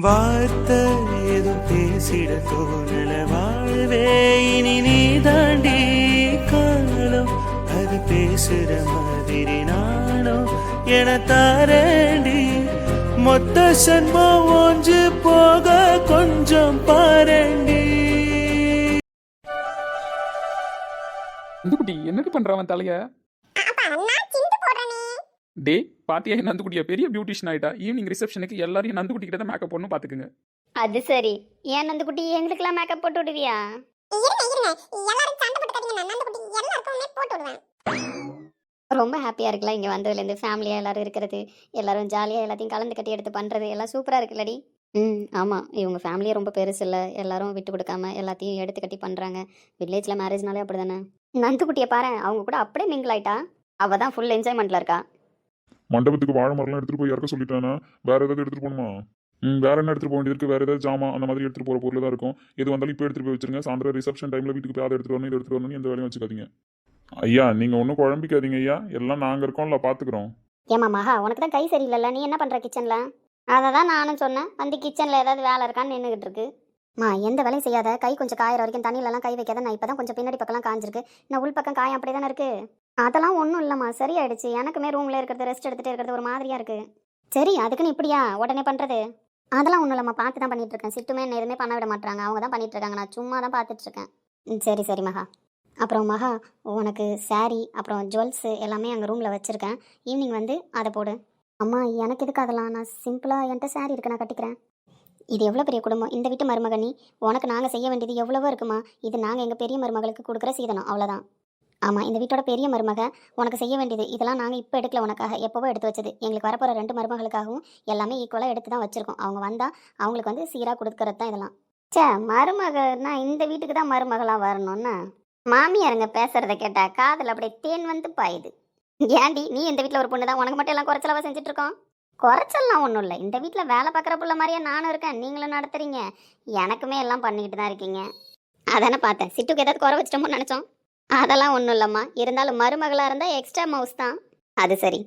வார்த்தை ஏதும் பேசிட தோணல வாழ்வே இனி நீ தாண்டி காலம் அது பேசுற மாதிரி நானும் என தாரண்டி மொத்த சன்மம் ஒன்று போக கொஞ்சம் பாரண்டி. நந்துக்குட்டி என்னடி பண்றான் தலைய? டே பாத்தியா நந்துக்குட்டியா பெரிய பியூட்டிஷியன் ஆயிட்டா. ஈவினிங் ரிசப்ஷனுக்கு எல்லாரையும் நந்துக்குட்டி கிட்ட தான் மேக்கப் பண்ணணும் பாத்துக்குங்க. அது சரி. ஏன் நந்துக்குட்டி எங்களுக்கெல்லாம் மேக்கப் போட்டு விடுவியா? ரொம்ப ஹாப்பியா இருக்குல்ல இங்க வந்ததுலேருந்து. ஃபேமிலியா எல்லாரும் இருக்கிறது, எல்லாரும் ஜாலியா எல்லாத்தையும் கலந்து கட்டி எடுத்து பண்றது எல்லாம் சூப்பரா இருக்குல்லடி. ஆமா, இவங்க ஃபேமிலியே ரொம்ப பெருசு இல்லை, எல்லாரும் விட்டு கொடுக்காம எல்லாத்தையும் எடுத்து கட்டி பண்றாங்க. வில்லேஜ்ல மேரேஜ்னாலே அப்படிதானே. நந்துக்குட்டியை பாரு, அவங்க கூட அப்படியே மிங்கிள் ஆயிட்டா. அவ தான் ஃபுல் என்ஜாய்மெண்ட்ல இருக்கா. மண்டபத்துக்கு வாழை மரம்லாம் எடுத்துட்டு போய் யாருக்கும் சொல்லிட்டானா? வேற ஏதாவது எடுத்துட்டு போகணுமா? வேற என்ன எடுத்துட்டு போக வேண்டியது இருக்கு? வேற ஏதாவது ஜாமா அந்த மாதிரி எடுத்துட்டு போற பொருள் தான் இருக்கும். எது வந்தாலும் இப்போ எடுத்துட்டு போய் வச்சிருங்க. சாயந்தரம் ரிசப்ஷன் டைம்ல வீட்டுக்கு போய் அதை எடுத்துட்டு வரணும், இதை எடுத்துட்டு வரணும், எந்த வேலையும் வச்சுக்காதீங்க. ஐயா நீங்க ஒன்றும் குழம்பிக்காதீங்க ஐயா, எல்லாம் நாங்க இருக்கோம்ல பாத்துக்கிறோம். ஏமா மகா, உனக்கு தான் கை சரியில்லைல்ல, நீ என்ன பண்ற கிச்சன்ல? அதை தான் நானும் சொன்னேன். வந்து கிச்சன்ல ஏதாவது வேலை இருக்கான்னு நின்றுகிட்டு இருக்கு. எந்த வேலையும் செய்யாத, கை கொஞ்சம் காயிற வரைக்கும் தண்ணியிலலாம் கை வைக்காத. நான் இப்பதான் கொஞ்சம் பின்னாடி பக்கம்லாம் காஞ்சிருக்கு, நான் உள் பக்கம் காயம் அப்படி தானே இருக்கு. அதெல்லாம் ஒன்றும் இல்லைம்மா, சரியாயிடுச்சு. எனக்குமே ரூம்ல இருக்கிறது, ரெஸ்ட் எடுத்துட்டு இருக்கிறது ஒரு மாதிரியா இருக்கு. சரி, அதுக்குன்னு இப்படியா உடனே பண்றது? அதெல்லாம் ஒன்றும் இல்லைம்மா, பார்த்து தான் பண்ணிட்டு இருக்கேன். சிட்டுமே என்ன எதுவுமே பண்ண விட மாட்டாங்க, அவங்க தான் பண்ணிட்டு இருக்காங்க, நான் சும்மா தான் பார்த்துட்டு இருக்கேன். சரி சரி மகா. அப்புறம் மகா, உனக்கு சாரீ அப்புறம் ஜுவல்ஸு எல்லாமே அங்கே ரூமில் வச்சுருக்கேன். ஈவினிங் வந்து அதை போடு. அம்மா எனக்கு எதுக்கு அதெல்லாம்? நான் சிம்பிளாக என்கிட்ட சாரீ இருக்கு, நான் கட்டிக்கிறேன். இது எவ்வளோ பெரிய குடும்பம், இந்த வீட்டு மருமகனி. உனக்கு நாங்கள் செய்ய வேண்டியது எவ்வளவோ இருக்குமா. இது நாங்கள் எங்கள் பெரிய மருமகளுக்கு கொடுக்குற சீதனம், அவ்வளோதான். ஆமாம், இந்த வீட்டோட பெரிய மருமக, உனக்கு செய்ய வேண்டியது இதெல்லாம் நாங்கள் இப்போ எடுக்கல, உனக்காக எப்போவோ எடுத்து வச்சது. எங்களுக்கு வரப்போகிற 2 மருமகளுக்காகவும் எல்லாமே ஈக்குவலாக எடுத்து தான் வச்சுருக்கோம். அவங்க வந்தால் அவங்களுக்கு வந்து சீராக கொடுக்கறது தான் இதெல்லாம். மருமகன்னா இந்த வீட்டுக்கு தான் மருமகளாக வரணும்னா? மாமியாருங்க பேசுறத கேட்டா காதல் அப்படியே தேன் வந்து பாயுது. ஏண்டி, நீ இந்த வீட்டில் ஒரு பொண்ணு தான், உனக்கு மட்டும் எல்லாம் குறைச்சலவா செஞ்சுட்டு இருக்கோம்? குறைச்சல்லாம் ஒன்றும் இல்லை. இந்த வீட்டில் வேலை பார்க்குற புள்ள மாதிரியே நானும் இருக்கேன், நீங்களும் நடத்துறீங்க. எனக்குமே எல்லாம் பண்ணிக்கிட்டு தான் இருக்கீங்க. அதானே பார்த்தேன். சிட்டுக்கு ஏதாவது குறை வச்சிட்டோமோ நினச்சோம். அதெல்லாம் ஒன்றும் இல்லைம்மா, இருந்தாலும் மருமகளாக இருந்தால் எக்ஸ்ட்ரா மவுஸ் தான். அது சரி.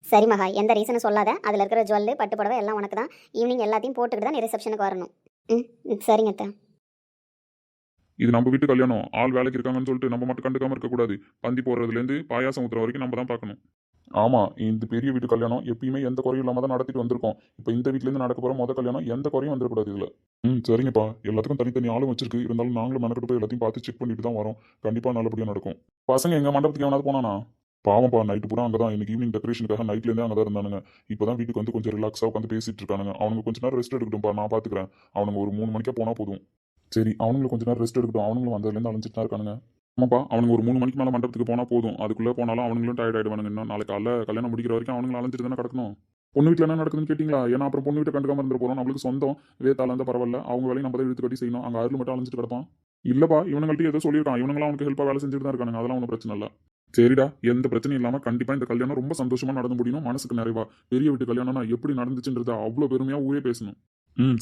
சரி மகா, எந்த ரீசனும் சொல்லாத. அதில் இருக்கிற ஜுவல்லு பட்டு புடவை எல்லாம் உனக்கு தான். ஈவினிங் எல்லாத்தையும் போட்டுக்கிட்டு தான் நீ ரிசப்ஷனுக்கு வரணும். சரிங்க அத்தை. இது நம்ம வீட்டு கல்யாணம், ஆள் வேலைக்கு இருக்காங்கன்னு சொல்லிட்டு நம்ம மட்டும் கண்டுக்காம இருக்கக்கூடாது. பந்தி போடுறதுலேருந்து பாயாசம் ஊத்துற வரைக்கும் நம்ம தான் பார்க்கணும். ஆமா, இந்த பெரிய வீட்டு கல்யாணம் எப்பயுமே எந்த குறையும் இல்லாம தான் நடத்திட்டு வந்திருக்கோம். இப்போ இந்த வீட்லேருந்து நடக்க போற முத கல்யாணம், எந்த குறையும் வந்துடக்கூடாது இதுல. சரிங்கப்பா, எல்லாத்துக்கும் தனித்தனி ஆளும் வச்சிருக்கு. இருந்தாலும் நாங்களும் மெனக்கிட்டு போய் எல்லாத்தையும் பார்த்து செக் பண்ணிட்டு தான் வரோம். கண்டிப்பா நல்லபடியா நடக்கும். பசங்க எங்க மண்டபத்துக்கு எவனாவது போனானா? பாவம்ப்பா, நைட்டு பூரா அங்கே தான். இன்னைக்கு ஈவினிங் டெக்கரேஷனுக்காக நைட்லேருந்தே அங்கே தான் இருந்தானுங்க. இப்போ தான் வீட்டுக்கு வந்து கொஞ்சம் ரிலாக்ஸாக உட்காந்து பேசிட்டு இருக்கானுங்க. அவனுங்க கொஞ்ச நேரம் ரெஸ்ட் எடுக்கட்டும்ப்பா, நான் பார்த்துக்கிறேன். அவனுங்க ஒரு 3 மணிக்கே போனால் போதும். சரி, அவனுங்களும் கொஞ்ச நேரம் ரெஸ்ட் எடுக்கட்டும். அவனுங்களும் வந்ததுலேருந்து அலைஞ்சிட்டு தான் இருக்கானுங்க. ஆமாப்பா, அவனுங்க ஒரு 3 மணிக்கு மேலே மண்டபத்துக்கு போனால் போதும். அதுக்குள்ளே போனாலும் அவனுங்களும் டயர்ட் ஆகிடுவானுங்க. இன்னும் நாளைக்கு காலைல கல்யாணம் முடிக்கிற வரைக்கும் அவனுங்களும் அலைஞ்சிட்டு தானே கிடக்கணும். பொண்ணு வீட்டில் என்ன நடக்குதுன்னு கேட்டிங்களா? ஏன்னா அப்புறம் பொண்ணு வீட்டை கண்டுக்காம இருந்துட்டு போகிறோம். நம்மளுக்கு சொந்தம் வேத்தால இருந்தால் பரவாயில்ல, அவங்க வேலையும் நம்ம தான் இழுத்து கட்டி செய்யணும். அங்கே அருள் மட்டும் அலைஞ்சிட்டு கிடப்பான். இல்லைப்பா, இவனுங்கள்ட்ட ஏதோ சொல்லியிருக்கான். இவனுங்களாம் அவனுக்கு ஹெல்ப்பாக வேலை செஞ்சுட்டு தான் இருக்கானுங்க. அதெல்லாம் ஒன்றும் பிரச்சனை இல்லை. சரிடா, எந்த பிரச்சனையும் இல்லாமல் கண்டிப்பாக இந்த கல்யாணம் ரொம்ப சந்தோஷமாக நடந்து முடியணும். மனசுக்கு நிறைவா. பெரிய வீட்டு கல்யாணம்னா எப்படி நடந்துச்சுன்றத அவ்வளோ பெருமையாக ஊரே பேசணும்.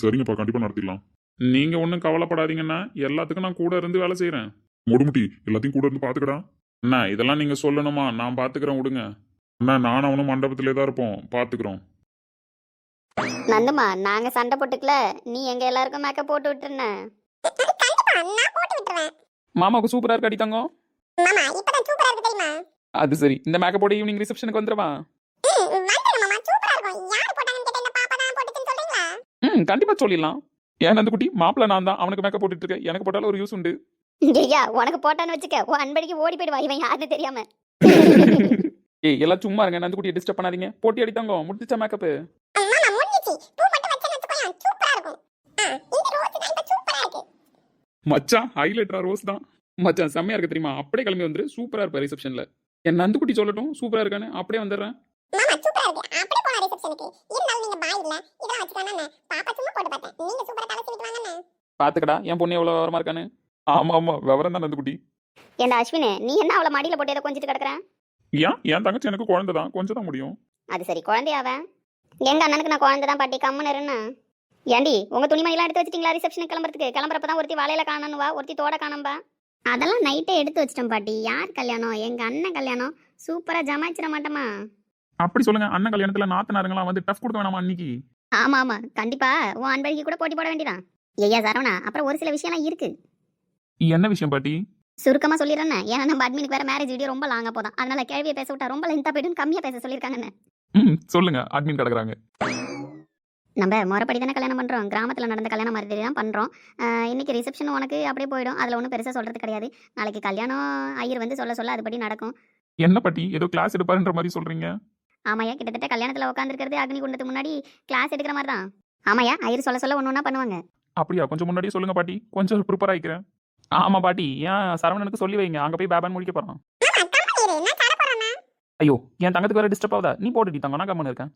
சரிங்கப்பா, கண்டிப்பாக நடத்திடலாம். நீங்க ஒன்றும் கவலைப்படாதீங்கண்ணா, எல்லாத்துக்கும் நான் கூட இருந்து வேலை செய்கிறேன். முடிமுட்டி, எல்லாத்தையும் கூட இருந்து பார்த்துக்கடா. அண்ணா இதெல்லாம் நீங்க சொல்லணுமா? நான் பார்த்துக்கிறேன், விடுங்க. அண்ணா நானும் அவனும் மண்டபத்திலே தான் இருப்போம், பார்த்துக்கிறோம். நந்துமா, நாங்க சண்டை போட்டுக்கல, நீ எங்க எல்லாருக்கும் மேக்கப் போட்டு விட்டுருன. மாமாவுக்கு சூப்பரா இருக்கு அடி தங்கம். அது சரி, இந்த மேக்கப்போட ஈவினிங் ரிசப்ஷனுக்கு வந்துடுவா. கண்டிப்பா சொல்லிடலாம். ஏன் நந்துக்குட்டி, மாப்பிள்ள நான் தான், அவனுக்கு மேக்கப் போட்டுட்டு இருக்கேன். எனக்கு போட்டாலும் ஒரு யூஸ் உண்டு. ஐயா, உனக்கு போட்டான்னு வச்சுக்க, உன் அன்படிக்கு ஓடி போயிடுவா இவன் யாருன்னு தெரியாம. ஏய் எல்லாம் சும்மா இருங்க, நந்துக்குட்டியை டிஸ்டர்ப் பண்ணாதீங்க. போட்டி அடி தங்கம், முடிச்சா மேக்கப். மச்சான் ஹைலைட்டரா ரோஸ் தான். மச்சான் செம்மையா இருக்கு தெரியுமா? அப்படியே கிளம்பி வந்துரு, சூப்பரா இருப்பா ரிசப்ஷன்ல. என் நந்துக்குட்டி சொல்லட்டும் சூப்பரா இருக்கானு, அப்படியே வந்துடுறேன். பாத்துக்கடா என் பொண்ணு எவ்வளவு விவரமா இருக்கானு. ஆமா ஆமா, விவரம் தான் நந்துக்குட்டி. ஏண்டா அஸ்வினே, நீ என்ன அவளை மடியில போட்டு ஏதோ கொஞ்சிட்டு கிடக்குற? ஏன், என் தங்கச்சி எனக்கு குழந்தை தான், கொஞ்சம் தான் முடியும். அது சரி, குழந்தையாவ? எங்க அண்ணனுக்கு நான் குழந்தை தான் பாட்டி, கம்முன்னு இருன்னு. ஏண்டி, உங்க துணிமணிலாம் எடுத்து வச்சிட்டீங்களா ரிசப்ஷனுக்கு கிளம்புறதுக்கு? கிளம்புறப்பதான் ஒருத்தி வாழையில காணணும் வா, ஒருத்தி தோட காணம்பா. அதெல்லாம் நைட்டே எடுத்து வச்சிட்டோம் பாட்டி. யார் கல்யாணம்? எங்க அண்ணன் கல்யாணம். சூப்பரா ஜமாய்ச்சிட மாட்டோமா? அப்படி சொல்லுங்க. அண்ணன் கல்யாணத்துல நாத்தனாருங்களாம் வந்து டஃப் கொடுக்க வேணாமா அன்னைக்கு? ஆமா ஆமா கண்டிப்பா உன் அன்பழகி கூட போட்டி போட வேண்டியதான். ஐயா சரவணா, அப்புறம் ஒரு சில விஷயம்லாம் இருக்கு. என்ன விஷயம் பாட்டி? சுருக்கமா சொல்லிடுறேன். ஏன்னா நம்ம அட்மினுக்கு வேற மேரேஜ் வீடியோ ரொம்ப லாங்கா போதான், அதனால கேள்வியை பேச விட்டா ரொம்ப லென்த்தா போயிடும், கம்மியா பேச சொல்லியிருக்காங்கன்னு. சொல்லுங்க, அட்மின் கிடக்குறாங்க. நம்ம முறைப்படி தானே கல்யாணம் பண்றோம், கிராமத்துல நடந்த கல்யாணம் மாதிரி தான் பண்றோம். இன்னைக்கு ரிசப்ஷன் உனக்கு அப்படியே போயிடும், அதுல ஒன்றும் பெருசா சொல்றது கிடையாது. நாளைக்கு கல்யாணம் ஐயர் வந்து சொல்ல சொல்ல அதுபடி நடக்கும். என்ன பாட்டி ஏதோ கிளாஸ் எடுப்பாருன்ற மாதிரி சொல்றீங்க? ஆமாயா, கிட்டத்தட்ட கல்யாணத்துல உட்காந்துருக்கிறது அக்னி குண்டத்துக்கு முன்னாடி கிளாஸ் எடுக்கிற மாதிரி தான். ஆமாயா, ஐயர் சொல்ல சொல்ல ஒன்று ஒன்றா பண்ணுவாங்க. அப்படியா? கொஞ்சம் முன்னாடியே சொல்லுங்க பாட்டி, கொஞ்சம் ப்ரிப்பேர் ஆயிக்கிறேன். ஆமா பாட்டி, ஏன் சரவணனுக்கு சொல்லி வைங்க, அங்க போய் பேபான் முடிக்க போறான். ஐயோ, என் தங்கத்துக்கு வேற டிஸ்டர்ப் ஆகுதா? நீ போட்டுடி தங்க, நான் கம்மன் இருக்கேன்.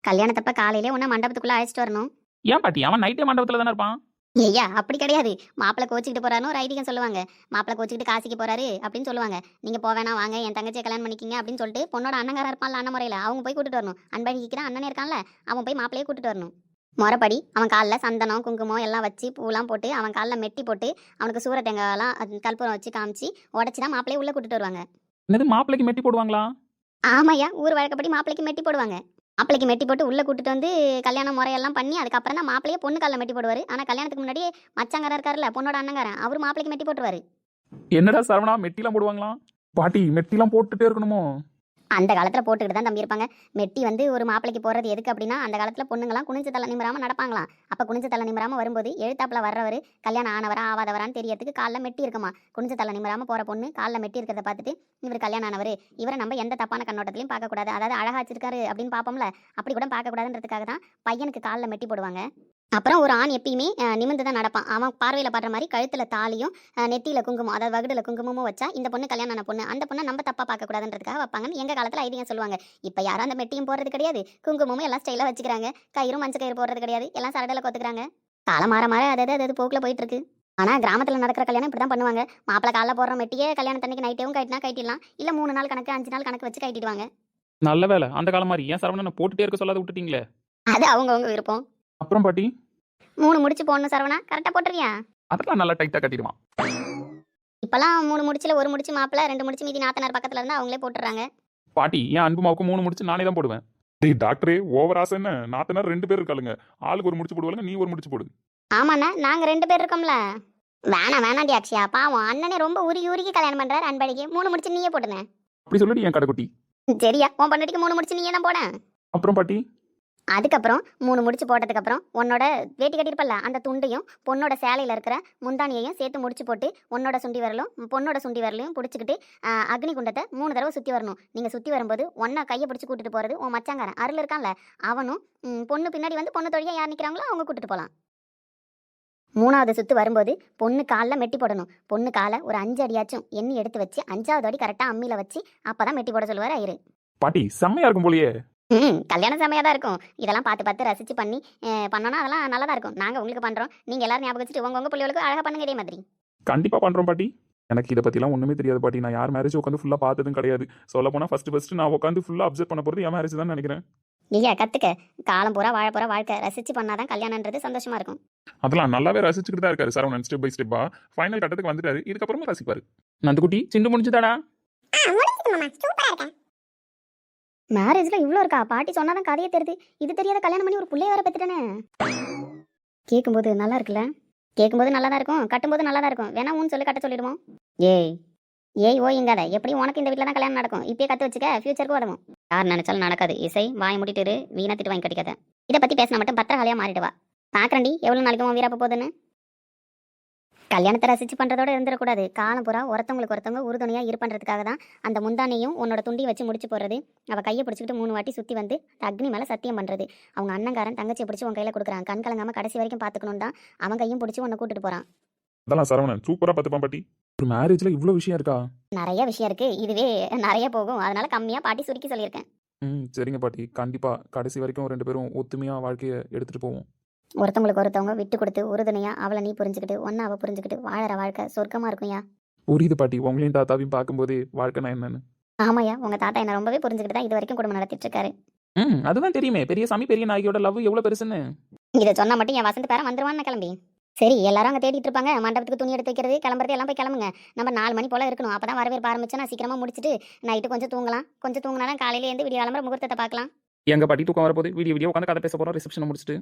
கல்யாணத்தப்ப காலையிலே உன்ன மண்டபத்துக்குள்ள அழைச்சிட்டு வரணும். ஏன் பாட்டி, அவன் நைட்டே மண்டபத்துல தானே இருப்பான். ஐயா அப்படி கிடையாது, மாப்பிள்ளை கோச்சிக்கிட்டு போறாருன்னு ஒரு ஐதீகம் சொல்லுவாங்க. மாப்பிள்ளை கோச்சிக்கிட்டு காசிக்கு போறாரு அப்படின்னு சொல்லுவாங்க. நீங்க போவேணா வாங்க, என் தங்கச்சியை கல்யாணம் பண்ணிக்கிங்க அப்படின்னு சொல்லிட்டு பொண்ணோட அண்ணங்காரா இருப்பான்ல, அண்ணன் முறையில அவங்க போய் கூட்டிட்டு வரணும். அன்பழகிக்கு தான் அண்ணனே இருக்கான்ல, அவன் போய் மாப்பிள்ளையே கூட்டிட்டு வரணும். முறைப்படி அவன் காலில் சந்தனம் குங்குமம் எல்லாம் வச்சு பூலாம் போட்டு அவன் காலில் மெட்டி போட்டு அவனுக்கு சூர தேங்காயெல்லாம் கற்பூரம் வச்சு காமிச்சு உடச்சி தான் மாப்பிள்ளையே உள்ள கூட்டிட்டு வருவாங்க. என்னது, மாப்பிள்ளைக்கு மெட்டி போடுவாங்களா? ஆமாய்யா, ஊர் வழக்கப்படி மாப்பிள்ளைக்கு மெட்டி போடுவாங்க. மாப்பிள்ளைக்கு மெட்டி போட்டு உள்ள கூட்டிட்டு வந்து கல்யாண முறையெல்லாம் பண்ணி அதுக்கப்புறம் தான் மாப்பிள்ளையே பொண்ணு காலில் மெட்டி போடுவார். ஆனால் கல்யாணத்துக்கு முன்னாடி மச்சாங்காரர் இருக்காருல்ல, பொண்ணோட அண்ணங்காரன், அவர் மாப்பிள்ளைக்கு மெட்டி போட்டுருவாரு. என்னடா சரவணா, மெட்டிலாம் போடுவாங்களா? பாட்டி மெட்டிலாம் போட்டுட்டே இருக்கணுமோ? அந்த காலத்தில் போட்டுக்கிட்டு தான் தம்பி இருப்பாங்க. மெட்டி வந்து ஒரு மாப்பிள்ளைக்கு போடுறது எதுக்கு அப்படின்னா, அந்த காலத்தில் பொண்ணுங்களாம் குனிஞ்ச தலை நிமிராமல் நடப்பாங்களாம். அப்போ குனிஞ்ச தலை நிமிராமல் வரும்போது எழுத்தாப்பில் வர்றவர் கல்யாணம் ஆனவரா ஆவாதவரான்னு தெரியறதுக்கு காலில் மெட்டி இருக்குமா. குனிஞ்ச தலை நிமிராமல் போகிற பொண்ணு காலில் மெட்டி இருக்கிறத பார்த்துட்டு இவர் கல்யாணம் ஆனவர், இவரை நம்ம எந்த தப்பான கண்ணோட்டத்திலையும் பார்க்கக்கூடாது, அதாவது அழகா வச்சிருக்காரு அப்படின்னு பார்ப்போம்ல, அப்படி கூட பார்க்கக்கூடாதுன்றதுக்காக தான் பையனுக்கு காலில் மெட்டி போடுவாங்க. அப்புறம் ஒரு ஆண் எப்பயுமே நிமிர்ந்து தான் நடப்பான். அவன் பார்வையில் படுற மாதிரி கழுத்தில் தாலியும் நெத்தியில் குங்குமம், அதாவது வகுடில் குங்குமமும் வச்சா இந்த பொண்ணு கல்யாணம் ஆன பொண்ணு, அந்த பொண்ணை நம்ம தப்பாக பார்க்கக்கூடாதுன்றதுக்காக வைப்பாங்கன்னு எங்கள் காலத்தில் ஐதீகம் சொல்லுவாங்க. இப்போ யாரும் அந்த மெட்டியும் போடுறது கிடையாது, குங்குமமும் எல்லாம் ஸ்டைலாக வச்சுக்கிறாங்க, கயிறும் மஞ்சள் கயிறு போடுறது கிடையாது, எல்லாம் சரடில் கொத்துக்கிறாங்க. காலம் மாற மாற அதாவது போக்கில் போயிட்டு இருக்கு. ஆனால் கிராமத்தில் நடக்கிற கல்யாணம் இப்படி தான் பண்ணுவாங்க. மாப்பிள்ளை காலைல போடுற மெட்டியே கல்யாணத்தன்னைக்கு நைட்டேவும் கைட்டினா கைட்டிடலாம், இல்லை 3 நாள் கணக்கு 5 நாள் கணக்கு வச்சு கைட்டிடுவாங்க. நல்ல வேலை, அந்த காலம் மாதிரி ஏன் சரவணனை போட்டுட்டே இருக்க சொல்லாத விட்டுட்டீங்களே. அது அவங்கவுங்க விருப்பம். அப்புறம் பாட்டி, 3 முடிச்சு போடணும் சரவணா, கரெக்டாக போட்டுருவியா? அதெல்லாம் நல்லா டைட்டா கட்டிடுவான். இப்போல்லாம் 3 முடிச்சில் 1 முடிச்சு மாப்பிள்ளை, 2 முடிச்சு மீதி நாத்தனார் பக்கத்தில் இருந்தால் அவங்களே போட்டுறாங்க. பாட்டி, என் அன்பு மாவுக்கு 3 முடிச்சு நானே தான் போடுவேன். டேய் டாக்டரே, ஓவர் ஆசை என்ன? நாத்தனார் 2 பேர் இருக்காளுங்க, ஆளுக்கு ஒரு முடிச்சு போடுவாங்க, நீ ஒரு முடிச்சு போடு. ஆமாண்ணா, நாங்கள் 2 பேர் இருக்கோம்ல. வேணாண்டி அக்ஷயா, பாவம் அண்ணனே ரொம்ப உருகி உருகி கல்யாணம் பண்ணுறாரு அன்பழகி. 3 முடிச்சு நீயே போட்டுனேன். அப்படி சொல்லிட்டு என் கடைக்குட்டி. சரியா, உன் பொண்டாட்டிக்கு 3 முடிச்சு நீயே தான் போட. அப்புறம் பாட்டி, அதுக்கப்புறம் 3 முடிச்சு போட்டதுக்கப்புறம் உன்னோட வேட்டி கட்டியிருப்பல்ல, அந்த துண்டையும் பொண்ணோட சேலையில் இருக்கிற முந்தானியையும் சேர்த்து முடிச்சு போட்டு உன்னோட சுண்டி வரலும் பொண்ணோட சுண்டி வரலையும் பிடிச்சிக்கிட்டு அக்னி குண்டத்தை 3 தடவை சுற்றி வரணும். நீங்கள் சுற்றி வரும்போது ஒன்றை கையை பிடிச்சி கூட்டிட்டு போகிறது உன் மச்சாங்காரன் அருள் இருக்கான்ல, அவனும் பொண்ணு பின்னாடி வந்து பொண்ணு தொழியாக யார் நிற்கிறாங்களோ அவங்க கூட்டிட்டு போகலாம். 3வது சுற்று வரும்போது பொண்ணு காலில் மெட்டி போடணும். பொண்ணு காலை ஒரு 5 அடியாச்சும் எண்ணி எடுத்து வச்சு 5வது அடி கரெக்டாக அம்மியில் வச்சு அப்போ தான் மெட்டி போட சொல்லுவார் ஐயரு. பாட்டி செம்மையா இருக்கும் போலயே. கல்யாண செமையாக தான் இருக்கும். இதெல்லாம் பார்த்து பார்த்து ரசித்து பண்ணி பண்ணோன்னா அதெல்லாம் நல்லா தான் இருக்கும். நாங்கள் உங்களுக்கு பண்ணுறோம், நீங்கள் எல்லாரும் ஞாபகம் வச்சுட்டு உங்கள் பிள்ளைகளுக்கு அழகாக பண்ணுங்க இதே மாதிரி. கண்டிப்பா பண்றோம் பாட்டி. எனக்கு இதை பத்திலாம் ஒண்ணுமே தெரியாது பாட்டி. நான் யார் மேரேஜ் உட்காந்து ஃபுல்லா பார்த்ததும் கிடையாது. சொல்ல போனா ஃபர்ஸ்ட் நான் உட்காந்து ஃபுல்லா அப்சர்வ் பண்ண போறது என் மேரேஜ் தான் நினைக்கிறேன். ஐயா கற்றுக்க, காலம் பூரா வாழ போகிற வாழ்க்கை ரசித்து பண்ணாதான் கல்யாணன்றது சந்தோஷமா இருக்கும். அதெல்லாம் நல்லாவே ரசிச்சுக்கிட்டு தான் இருக்காரு சரவணன், ஸ்டெப் பை ஸ்டெப்பா ஃபைனல் கட்டத்துக்கு வந்துட்டாரு. இதுக்கப்புறமா ரசிப்பாரு. நந்துக்குட்டி, சிண்டு முடிஞ்சுதாடா? மேரேஜில் இவ்வளோ இருக்கா? பாட்டி சொன்னாதான் கதையே தெரியுது. இது தெரியாத கல்யாணம் பண்ணி ஒரு பிள்ளைய வர பெற்றுட்டேனே. கேட்கும்போது நல்லா இருக்குல்ல? கேட்கும்போது நல்லா தான் இருக்கும், கட்டும்போது நல்லா தான் இருக்கும். வேணா ஊன்னு சொல்லி கட்ட சொல்லிடுவோம். ஏய் ஓ இங்காத, எப்படியும் உனக்கு இந்த வீட்டில் தான் கல்யாணம் நடக்கும். இப்பயே கற்று வச்சுக்க, ஃபியூச்சருக்கு உதவும். யார் நினைச்சாலும் நடக்காது. இசை வாய் முடிட்டு வீணா திட்டு வாங்கி கட்டிக்காத. இதை பற்றி பேசினா மட்டும் பத்திரகாலியாக மாறிடுவா. பார்க்குறேன்டி எவ்வளோ நாளைக்கு உன் வீரப்ப போகுதுன்னு. கல்யாணத்தை ரசித்து பண்ணுறதோட இருந்துடக்கூடாது. காலம் பூரா ஒருத்தவங்களுக்கு ஒருத்தவங்க உறுதுணையாக இருப்பன்றதுக்காக தான் அந்த முந்தானையும் உன்னோட துண்டி வச்சு முடிச்சு போடுறது. அவள் கையை பிடிச்சிக்கிட்டு 3 வாட்டி சுற்றி வந்து அக்னி மேலே சத்தியம் பண்ணுறது. அவங்க அண்ணங்காரன் தங்கச்சியை பிடிச்சி உன் கையில் கொடுக்குறான். கண் கலங்காமல் கடைசி வரைக்கும் பார்த்துக்கணும் தான் அவன் கையும் பிடிச்சி உன்னை கூட்டிட்டு போகிறான். அதெல்லாம் சரவணன் சூப்பரா பார்த்துப்பான் பாட்டி. ஒரு மேரேஜ்ல இவ்வளவு விஷயம் இருக்கா? நிறைய விஷயம் இருக்குது, இதுவே நிறைய போகும். அதனால கம்மியாக பாட்டி சுருக்கி சொல்லியிருக்கேன். சரிங்க பாட்டி, கண்டிப்பா கடைசி வரைக்கும் 2 பேரும் ஒத்துமையா வாழ்க்கையை எடுத்துட்டு போவோம். ஒருத்தவங்களுக்கு ஒருத்தவங்க விட்டு கொடுத்து உறுதுணையா அவளை நீ புரிஞ்சுக்கிட்டு ஒன்னா அவள் புரிஞ்சுக்கிட்டு வாழற வாழ்க்கை சொர்க்கமா இருக்கும்யா. புரியுது பாட்டி, உங்களையும் தாத்தாவையும் பார்க்கும்போதே வாழ்க்கைனா என்னன்னு. ஆமாய்யா, உங்க தாத்தா என்ன ரொம்பவே புரிஞ்சுக்கிட்டு தான் இது வரைக்கும் குடும்பம் நடத்திட்டு இருக்காரு. அதுதான் தெரியுமே, பெரிய சாமி பெரிய நாயகியோட லவ் எவ்வளவு பெருசுன்னு. இதை சொன்னா மட்டும் என் வசந்த் பேர வந்துருவான்னு கிளம்பி. சரி, எல்லாரும் அங்கே தேடிட்டு இருப்பாங்க. மண்டபத்துக்கு துணி எடுத்து வைக்கிறது கிளம்புறது எல்லாம் போய் கிளம்புங்க. நம்ம 4 மணி போல இருக்கணும். அப்பதான் வரவேற்பு ஆரம்பிச்சா நான் சீக்கிரமா முடிச்சுட்டு நைட்டு கொஞ்சம் தூங்கலாம். கொஞ்சம் தூங்கினாதான் காலையில இருந்து விடிய கிளம்புற முகூர்த்தத்தை பார்க்கலாம். எங்க பாட்டி தூக்கம் வரப்போது வீடியோ வீடியோ உட்காந்து கதை பேச போகிறோம் ரிசப்ஷனை முடிச்சுட்டு.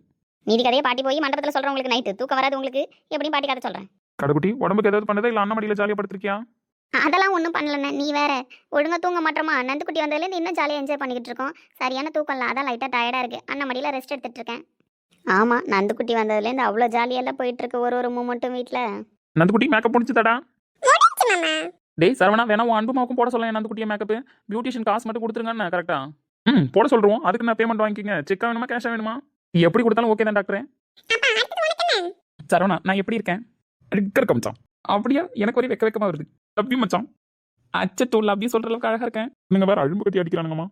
மீதி கதையை பாட்டி போய் மண்டபத்தில் சொல்கிறேன். உங்களுக்கு நைட்டு தூக்கம் வராது, உங்களுக்கு எப்படியும் பாட்டி கதை சொல்கிறேன். கடைக்குட்டி உடம்புக்கு ஏதாவது பண்ணதா இல்லை அண்ணன் மடியில் ஜாலியாக படுத்திருக்கியா? அதெல்லாம் ஒன்றும் பண்ணலண்ணே, நீ வேற ஒழுங்கா தூங்க மாட்டோமா. நந்துக்குட்டி வந்ததுலேருந்து இன்னும் ஜாலியாக என்ஜாய் பண்ணிக்கிட்டு இருக்கோம். சரியான தூக்கம் இல்லை, அதான் லைட்டாக டயர்டாக இருக்குது. அண்ணன் மடியில் ரெஸ்ட் எடுத்துகிட்டு இருக்கேன். ஆமாம், நந்துக்குட்டி வந்ததுலேருந்து அவ்வளோ ஜாலியெல்லாம் போயிட்டுருக்கு ஒரு மூமெண்ட்டும் வீட்டில். நந்துக்குட்டி மேக்கப் முடிச்சுதாடா? டேய் சரவணா, வேணா உன் அன்புமாவுக்கும் போட சொல்ல. நந்துக்குட்டியை மேக்கப் பியூட்டிஷியன் காசு மட்டும் கொடுத்துருங்கண்ணா. கரெக்டா? போட சொல்கிறோம். அதுக்கு நான் பேமெண்ட் வாங்கிக்கிங்க. செக்காக வேணுமா கேஷாக வேணுமா? எப்படி கொடுத்தாலும் ஓகே தான் டாக்டரே. சரவணா நான் எப்படி இருக்கேன்? இருக்க மச்சான். அப்படியா? எனக்கு ஒரு வெக்கமாக வருது. லவ் யூ மச்சான். அச்சோ லவ் யூ சொல்கிற அளவுக்கு அழகாக இருக்கேன். நீங்கள் வேறு அழும்பு கட்டி அடிக்கிறானுங்கம்மா.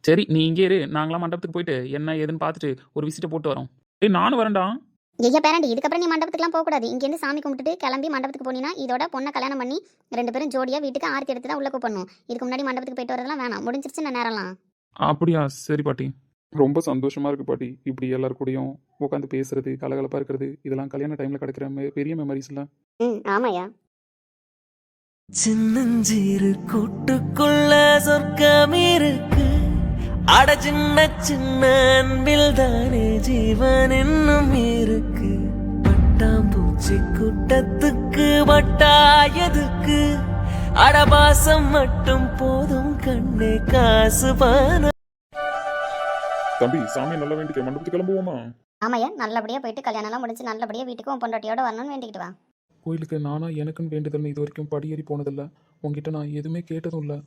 சரி நீ இங்கே இரு, நாங்களாம் மண்டபத்துக்கு போயிட்டு என்ன ஏதுன்னு பார்த்துட்டு ஒரு விசிட்டை போட்டு வரோம். நானும் வரேன்டா. ஐயா பேரண்டி, இதுக்கப்புறம் நீ மண்டபத்துக்குலாம் போகக்கூடாது. இங்கேருந்து சாமி கும்பிட்டுட்டு கிளம்பி மண்டபத்துக்கு போனீங்கன்னா இதோட பொண்ணை கல்யாணம் பண்ணி 2 பேரும் ஜோடியாக வீட்டுக்கு ஆர்த்தி எடுத்து தான் உள்ள கூப்பிடணும். இதுக்கு முன்னாடி மண்டபத்துக்கு போயிட்டு வரதெல்லாம் வேணாம், முடிஞ்சிருச்சு நான் நேரம்லாம். அப்படியா? சரி பாட்டி. ரொம்ப சந்தோஷமா இருக்கு பாட்டி. இப்படி எல்லாரும் கூடயும் உட்காந்து பேசுறது, கலகலப்பா இருக்கிறது, இதெல்லாம் கல்யாண டைம்ல கிடைக்கிற பெரிய மெமரிஸ் இல்ல. ஆமாயா. சின்னஞ்சிறு கூட்டுக்குள்ள சொர்க்கம் இருக்கு. அட சின்ன சின்ன அன்பில் தானே ஜீவன் இன்னும் இருக்கு. பட்டாம்பூச்சி கூட்டத்துக்கு வட்டாயதுக்கு அடபாசம் மட்டும் போதும் கண்ணே காசு பான. தம்பி சாமி நல்லா வேண்டிக்க மண்டபத்துக்கு கிளம்புவோமா? ஆமாய்யா, நல்லபடியாக போயிட்டு கல்யாணம்லாம் முடிஞ்சு நல்லபடியாக வீட்டுக்கு உன் பொண்டாட்டியோட வரணும்னு வேண்டிக்கிட்டு வா. கோயிலுக்கு நானா எனக்குன்னு வேண்டுதல் இது வரைக்கும் படியேறி போனதில்ல. உங்ககிட்ட நான் எதுவுமே கேட்டதும் இல்லை.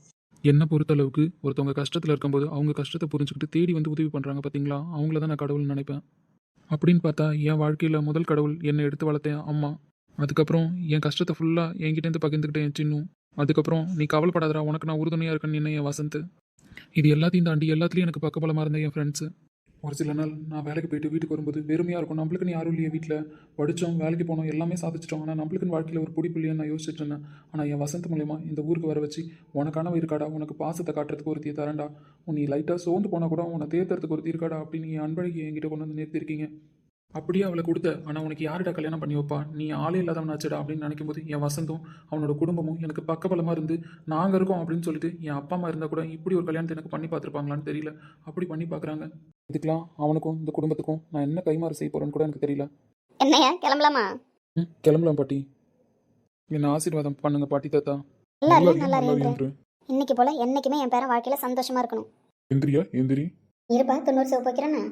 என்னை பொறுத்தளவுக்கு ஒருத்தவங்க கஷ்டத்தில் இருக்கும்போது அவங்க கஷ்டத்தை புரிஞ்சுக்கிட்டு தேடி வந்து உதவி பண்ணுறாங்க பார்த்தீங்களா, அவங்கள தான் நான் கடவுள்னு நினைப்பேன். அப்படின்னு பார்த்தா என் வாழ்க்கையில் முதல் கடவுள் என்னை எடுத்து வளர்த்தேன் அம்மா. அதுக்கப்புறம் என் கஷ்டத்தை ஃபுல்லாக என்கிட்டேருந்து பகிர்ந்துக்கிட்டேன் என் சின்னும். அதுக்கப்புறம் நீ கவலைப்படாதடா உனக்கு நான் உறுதுணையாக இருக்கேன்னு என்ன என் வசந்த். இது எல்லாத்தையும் தாண்டி எல்லாத்துலேயும் எனக்கு பக்கபலமாக இருந்த என் ஃப்ரெண்ட்ஸு. ஒரு சில நாள் நான் வேலைக்கு போயிட்டு வீட்டுக்கு வரும்போது வெறுமையாக இருக்கும். நம்மளுக்குன்னு யாரும் இல்லையே வீட்டில். படித்தோம், வேலைக்கு போனோம், எல்லாமே சாதிச்சிட்டோம். ஆனால் நம்மளுக்குன்னு வாழ்க்கையில் ஒரு பிடிப்பு இல்லையான்னு நான் யோசிச்சுட்டு இருந்தேன். ஆனால் என் வசந்த் மூலயமா இந்த ஊருக்கு வர வச்சு உனக்கான இருக்காடா, உனக்கு பாசத்தை காட்டுறதுக்கு ஒருத்தியை தரேன்டா, நீ லைட்டாக சோர்ந்து போனால் கூட உன்னை தேர்த்துறதுக்கு ஒருத்தி இருக்காடா அப்படின்னு என் அன்பழகி என்கிட்ட கொண்டு வந்து நிறுத்திருக்கீங்க. அப்படியே அவளை கொடுத்த. ஆனால் உனக்கு யார்டா கல்யாணம் பண்ணி வைப்பா, நீ ஆளே இல்லாதவனாச்சடா அப்படின்னு நினைக்கும் போது என் வசந்தும் அவனோட குடும்பமும் எனக்கு பக்கபலமாக இருந்து நாங்கள் இருக்கோம் அப்படின்னு சொல்லிட்டு என் அப்பா அம்மா இருந்தால் கூட இப்படி ஒரு கல்யாணத்தை எனக்கு பண்ணி பார்த்துருப்பாங்களான்னு தெரியல. அப்படி பண்ணி பார்க்குறாங்க. இதுக்கெல்லாம் அவனுக்கும் இந்த குடும்பத்துக்கும் நான் என்ன கைமாறு செய்ய போகிறேன்னு கூட எனக்கு தெரியல. என்னையா கிளம்பலாமா? கிளம்பலாம் பாட்டி. என்ன ஆசீர்வாதம் பண்ணுங்க பாட்டி தாத்தா. நல்லா இன்னைக்கு போல என்னைக்குமே என் பேரன் வாழ்க்கையில் சந்தோஷமா இருக்கணும். எந்திரியா எந்திரி. இருப்பா 90 சிவப்பு வைக்கிறேன்னு.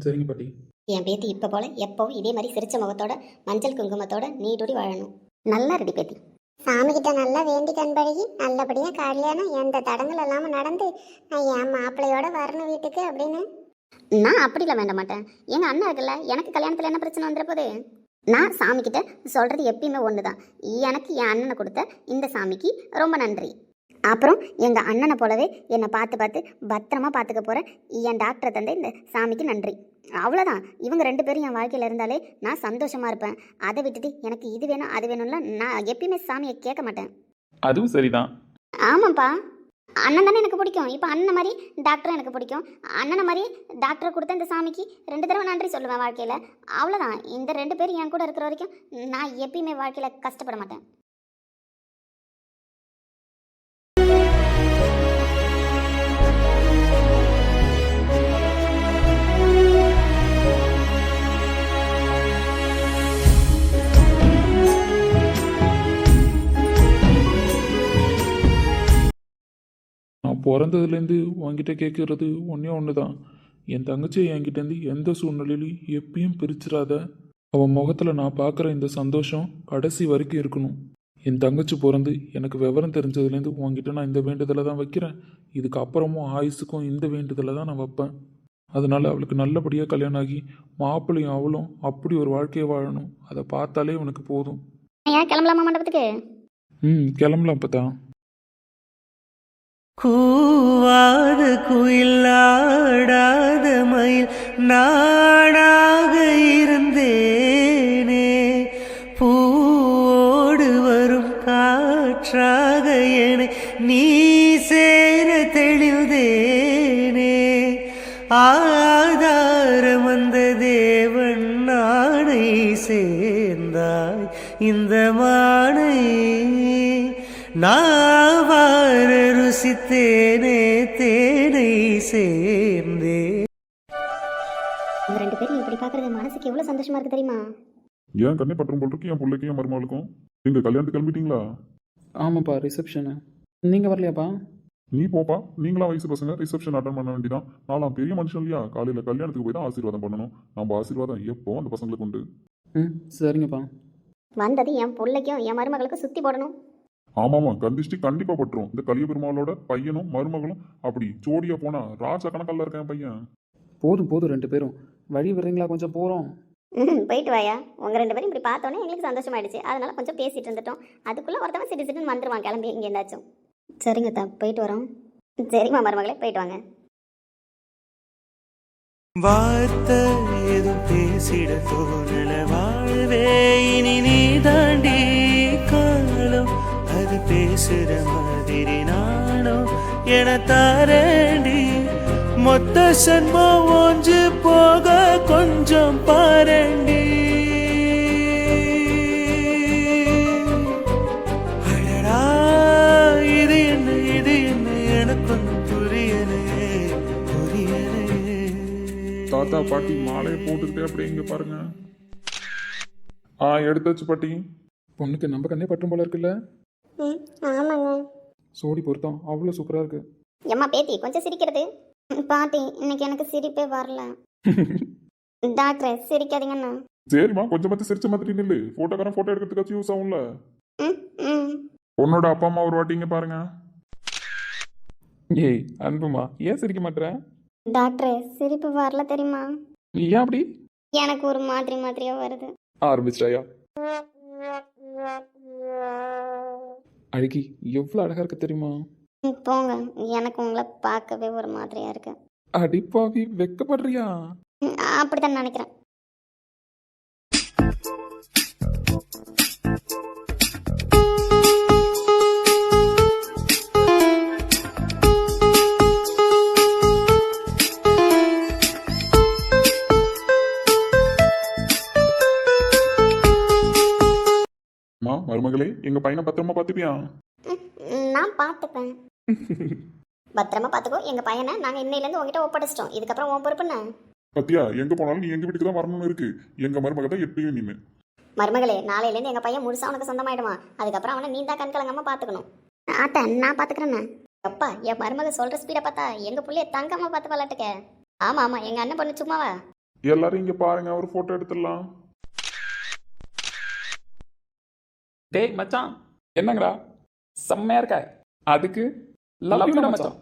சரிங்க பாட்டி. என் பேத்தி இப்போ போல எப்பவும் இதே மாதிரி சிரிச்ச முகத்தோட மஞ்சள் குங்குமத்தோட நீடோடி வாழணும். நல்லா ரெடி பேத்தி. சாமி கிட்ட நல்லா வேண்டி கண்பழகி நல்லபடியாக கல்யாணம் எந்த தடங்கள் இல்லாமல் நடந்து நான் என் மாப்பிள்ளையோட வரணும் வீட்டுக்கு அப்படின்னு. நான் அப்படிலாம் வேண்ட மாட்டேன். எங்கள் அண்ணன் இருக்குல்ல, எனக்கு கல்யாணத்தில் என்ன பிரச்சனை வந்துட போகுது? நான் சாமி கிட்ட சொல்கிறது எப்பயுமே ஒன்று தான். எனக்கு என் அண்ணனை கொடுத்த இந்த சாமிக்கு ரொம்ப நன்றி. அப்புறம் எங்கள் அண்ணனை போலவே என்னை பார்த்து பத்திரமா பார்த்துக்க போகிற என் டாக்டரை தந்த இந்த சாமிக்கு நன்றி. அவ்வளோதான். இவங்க 2 பேரும் என் வாழ்க்கையில் இருந்தாலே நான் சந்தோஷமாக இருப்பேன். அதை விட்டுட்டு எனக்கு இது வேணும் அது வேணும்ல நான் எப்பயுமே சாமியை கேட்க மாட்டேன். அதுவும் சரிதான். ஆமாப்பா, அண்ணன் தானே எனக்கு பிடிக்கும். இப்போ அண்ணன் மாதிரி டாக்டரும் எனக்கு பிடிக்கும். அண்ணனை மாதிரி டாக்டரை கொடுத்த இந்த சாமிக்கு 2 தடவை நன்றி சொல்லுவேன் வாழ்க்கையில். அவ்வளோதான். இந்த 2 பேரும் என் கூட இருக்கிற வரைக்கும் நான் எப்பயுமே வாழ்க்கையில் கஷ்டப்பட மாட்டேன். நான் பிறந்ததுலேருந்து உன்கிட்ட கேட்குறது ஒன்று தான். என் தங்கச்சியை என்கிட்டேருந்து எந்த சூழ்நிலையிலையும் எப்பயும் பிரிச்சிடாத. அவன் முகத்தில் நான் பார்க்குற இந்த சந்தோஷம் கடைசி வரைக்கும் இருக்கணும். என் தங்கச்சி பிறந்து எனக்கு விவரம் தெரிஞ்சதுலேருந்து உன்கிட்ட நான் இந்த வேண்டுதலை தான் வைக்கிறேன். இதுக்கு அப்புறமும் ஆயுசுக்கும் இந்த வேண்டுதலை தான் நான் வைப்பேன். அதனால் அவளுக்கு நல்லபடியாக கல்யாணம் ஆகி மாப்பிள்ளையும் அவளும் அப்படி ஒரு வாழ்க்கையை வாழணும். அதை பார்த்தாலே உனக்கு போதும். கிளம்பலாமா மண்டபத்துக்கு? கிளம்பலாம் அப்பதான். கூவாத குயிலாடாத மயில் நாடாக இருந்தேனே, பூவோடு வரும் காற்றாக என நீ சேர தெளிந்தேனே, ஆதாரம் வந்த தேவன் நாடை சேர்ந்தாய் இந்த மானை, நாவார ருசித்தேனே தேனை சேர்ந்தே பார்க்குறது மனசுக்கு எவ்வளோ சந்தோஷமா இருக்கு தெரியுமா? ஏன் கண்ணே பற்றும் போல் இருக்கு என் பிள்ளைக்கும் என் மருமகளுக்கும். நீங்க கல்யாணத்துக்கு கிளம்பிட்டீங்களா? ஆமாப்பா, ரிசப்ஷனு. நீங்கள் வரலையாப்பா? நீ போப்பா, நீங்களா வயசு பசங்க ரிசப்ஷன் அட்டன் பண்ண வேண்டியதான். நான்லாம் பெரிய மனுஷன் இல்லையா? காலையில் கல்யாணத்துக்கு போய் தான் ஆசீர்வாதம் பண்ணணும். நம்ம ஆசீர்வாதம் எப்போ அந்த பசங்களுக்கு உண்டு. ம், சரிங்கப்பா. வந்தது என் பிள்ளைக்கும் என் மருமகளுக்கும் சுற்றி போடணும். ஆமாமா, கந்திஷ்டி கண்டிப்பா பட்டுரும். இந்த கலிய பெருமாளோட பையனும் மருமகளும் அப்படி ஜோடியா போனா ராஜா கணக்கல்ல இருக்கேன் என் பையன். போதும் போதும், 2 பேரும் வழி விடுறீங்களா? கொஞ்சம் போகிறோம். போயிட்டு வாயா. உங்கள் 2 பேரும் இப்படி பார்த்தோன்னே எங்களுக்கு சந்தோஷமாயிடுச்சு. அதனால கொஞ்சம் பேசிட்டு இருந்துட்டோம். அதுக்குள்ளே ஒருத்தவன் சிட்டு சிட்டுன்னு வந்துருவான் கிளம்பி இங்கே இருந்தாச்சும். சரிங்க தா, போயிட்டு வரோம். சரிம்மா மருமகளே, போயிட்டு வாங்க. வார்த்தை எதுவும் பேசிட தோணல, வாழ்வே இனி நீ தாண்டி காலம். அது பேசுற மாதிரி நானும் என தாரண்டி. மொத்த சன்மம் ஒன்று போக கொஞ்சம் பாரண்டி. அடடா, இது என்ன எனக்கு ஒன்றும் புரியலையே, புரியலையே. தாத்தா பாட்டி மாலையை போட்டுக்கிட்டே அப்படியே இங்க பாருங்க. எடுத்தாச்சு பாட்டி. பொண்ணுக்கு நம்ம கண்ணே பற்றும் போல இருக்குல்ல? ம் ஆமாங்க. சோடி பொருத்தம் அவ்வளோ சூப்பராக இருக்கு. எம்மா பேத்தி கொஞ்சம் சிரிக்கிறது. பாட்டி இன்னைக்கு எனக்கு சிரிப்பே வரல. டாக்டர் சிரிக்காதீங்கண்ணா. சரிம்மா, கொஞ்சம் பார்த்து சிரிச்ச மாதிரி நில்லு. போட்டோக்காரன் போட்டோ எடுக்கிறதுக்காச்சும் யூஸ் ஆகும்ல. ம் ம் பொண்ணோட அப்பா அம்மா ஒரு வாட்டி இங்க பாருங்க. ஏய் அன்புமா, ஏன் சிரிக்க மாட்டேற? டாக்டர் சிரிப்பு வரல தெரியுமா? ஏன் அப்படி எனக்கு ஒரு மாதிரியா வருது. ஆரம்பிச்சிட்டாயா? அழகி எவ்வளோ அழகா இருக்கு தெரியுமா? போங்க, எனக்கு உங்களை பார்க்கவே ஒரு மாதிரியா இருக்கு. அடிப்பாவி, வெக்கப்படுறியா? அப்படித்தான் நினைக்கிறேன். மருமகளே, எங்க பையனை பத்திரமா பாத்துப்பியா? நான் பார்த்துப்பேன். பத்திரமா பார்த்துக்கோ. எங்கள் பையனை நாங்கள் இன்னையிலேருந்து உங்ககிட்ட ஒப்படைச்சிட்டோம். இதுக்கப்புறம் உன் பொறுப்புன்னு. பத்தியா, எங்க போனாலும் நீ எங்க வீட்டுக்கு தான் வரணும்னு இருக்கு. எங்க மருமக தான் எப்பயும் நின்று. மருமகளே, நாளையிலேருந்து எங்கள் பையன் முழுசாக உனக்கு சொந்தமாயிடுவான். அதுக்கப்புறம் அவனை நீ தான் கண்கலங்காம பார்த்துக்கணும். ஆட்டை நான் பார்த்துக்கிறேண்ணே. அப்பா, என் மருமக சொல்கிற ஸ்பீடை பார்த்தா எங்கள் பிள்ளைய தங்கம்மா பார்த்து விளாட்டுக்க. ஆமாம் ஆமாம், எங்கள் அண்ணன் பொண்ணு சும்மாவா? எல்லாரும் இங்க பாருங்க, ஒரு போட்டோ எடுத்துடலாம். டேய் மச்சான், என்னங்கடா செம்மையா இருக்க. அதுக்கு லவ் யூடா மச்சான்.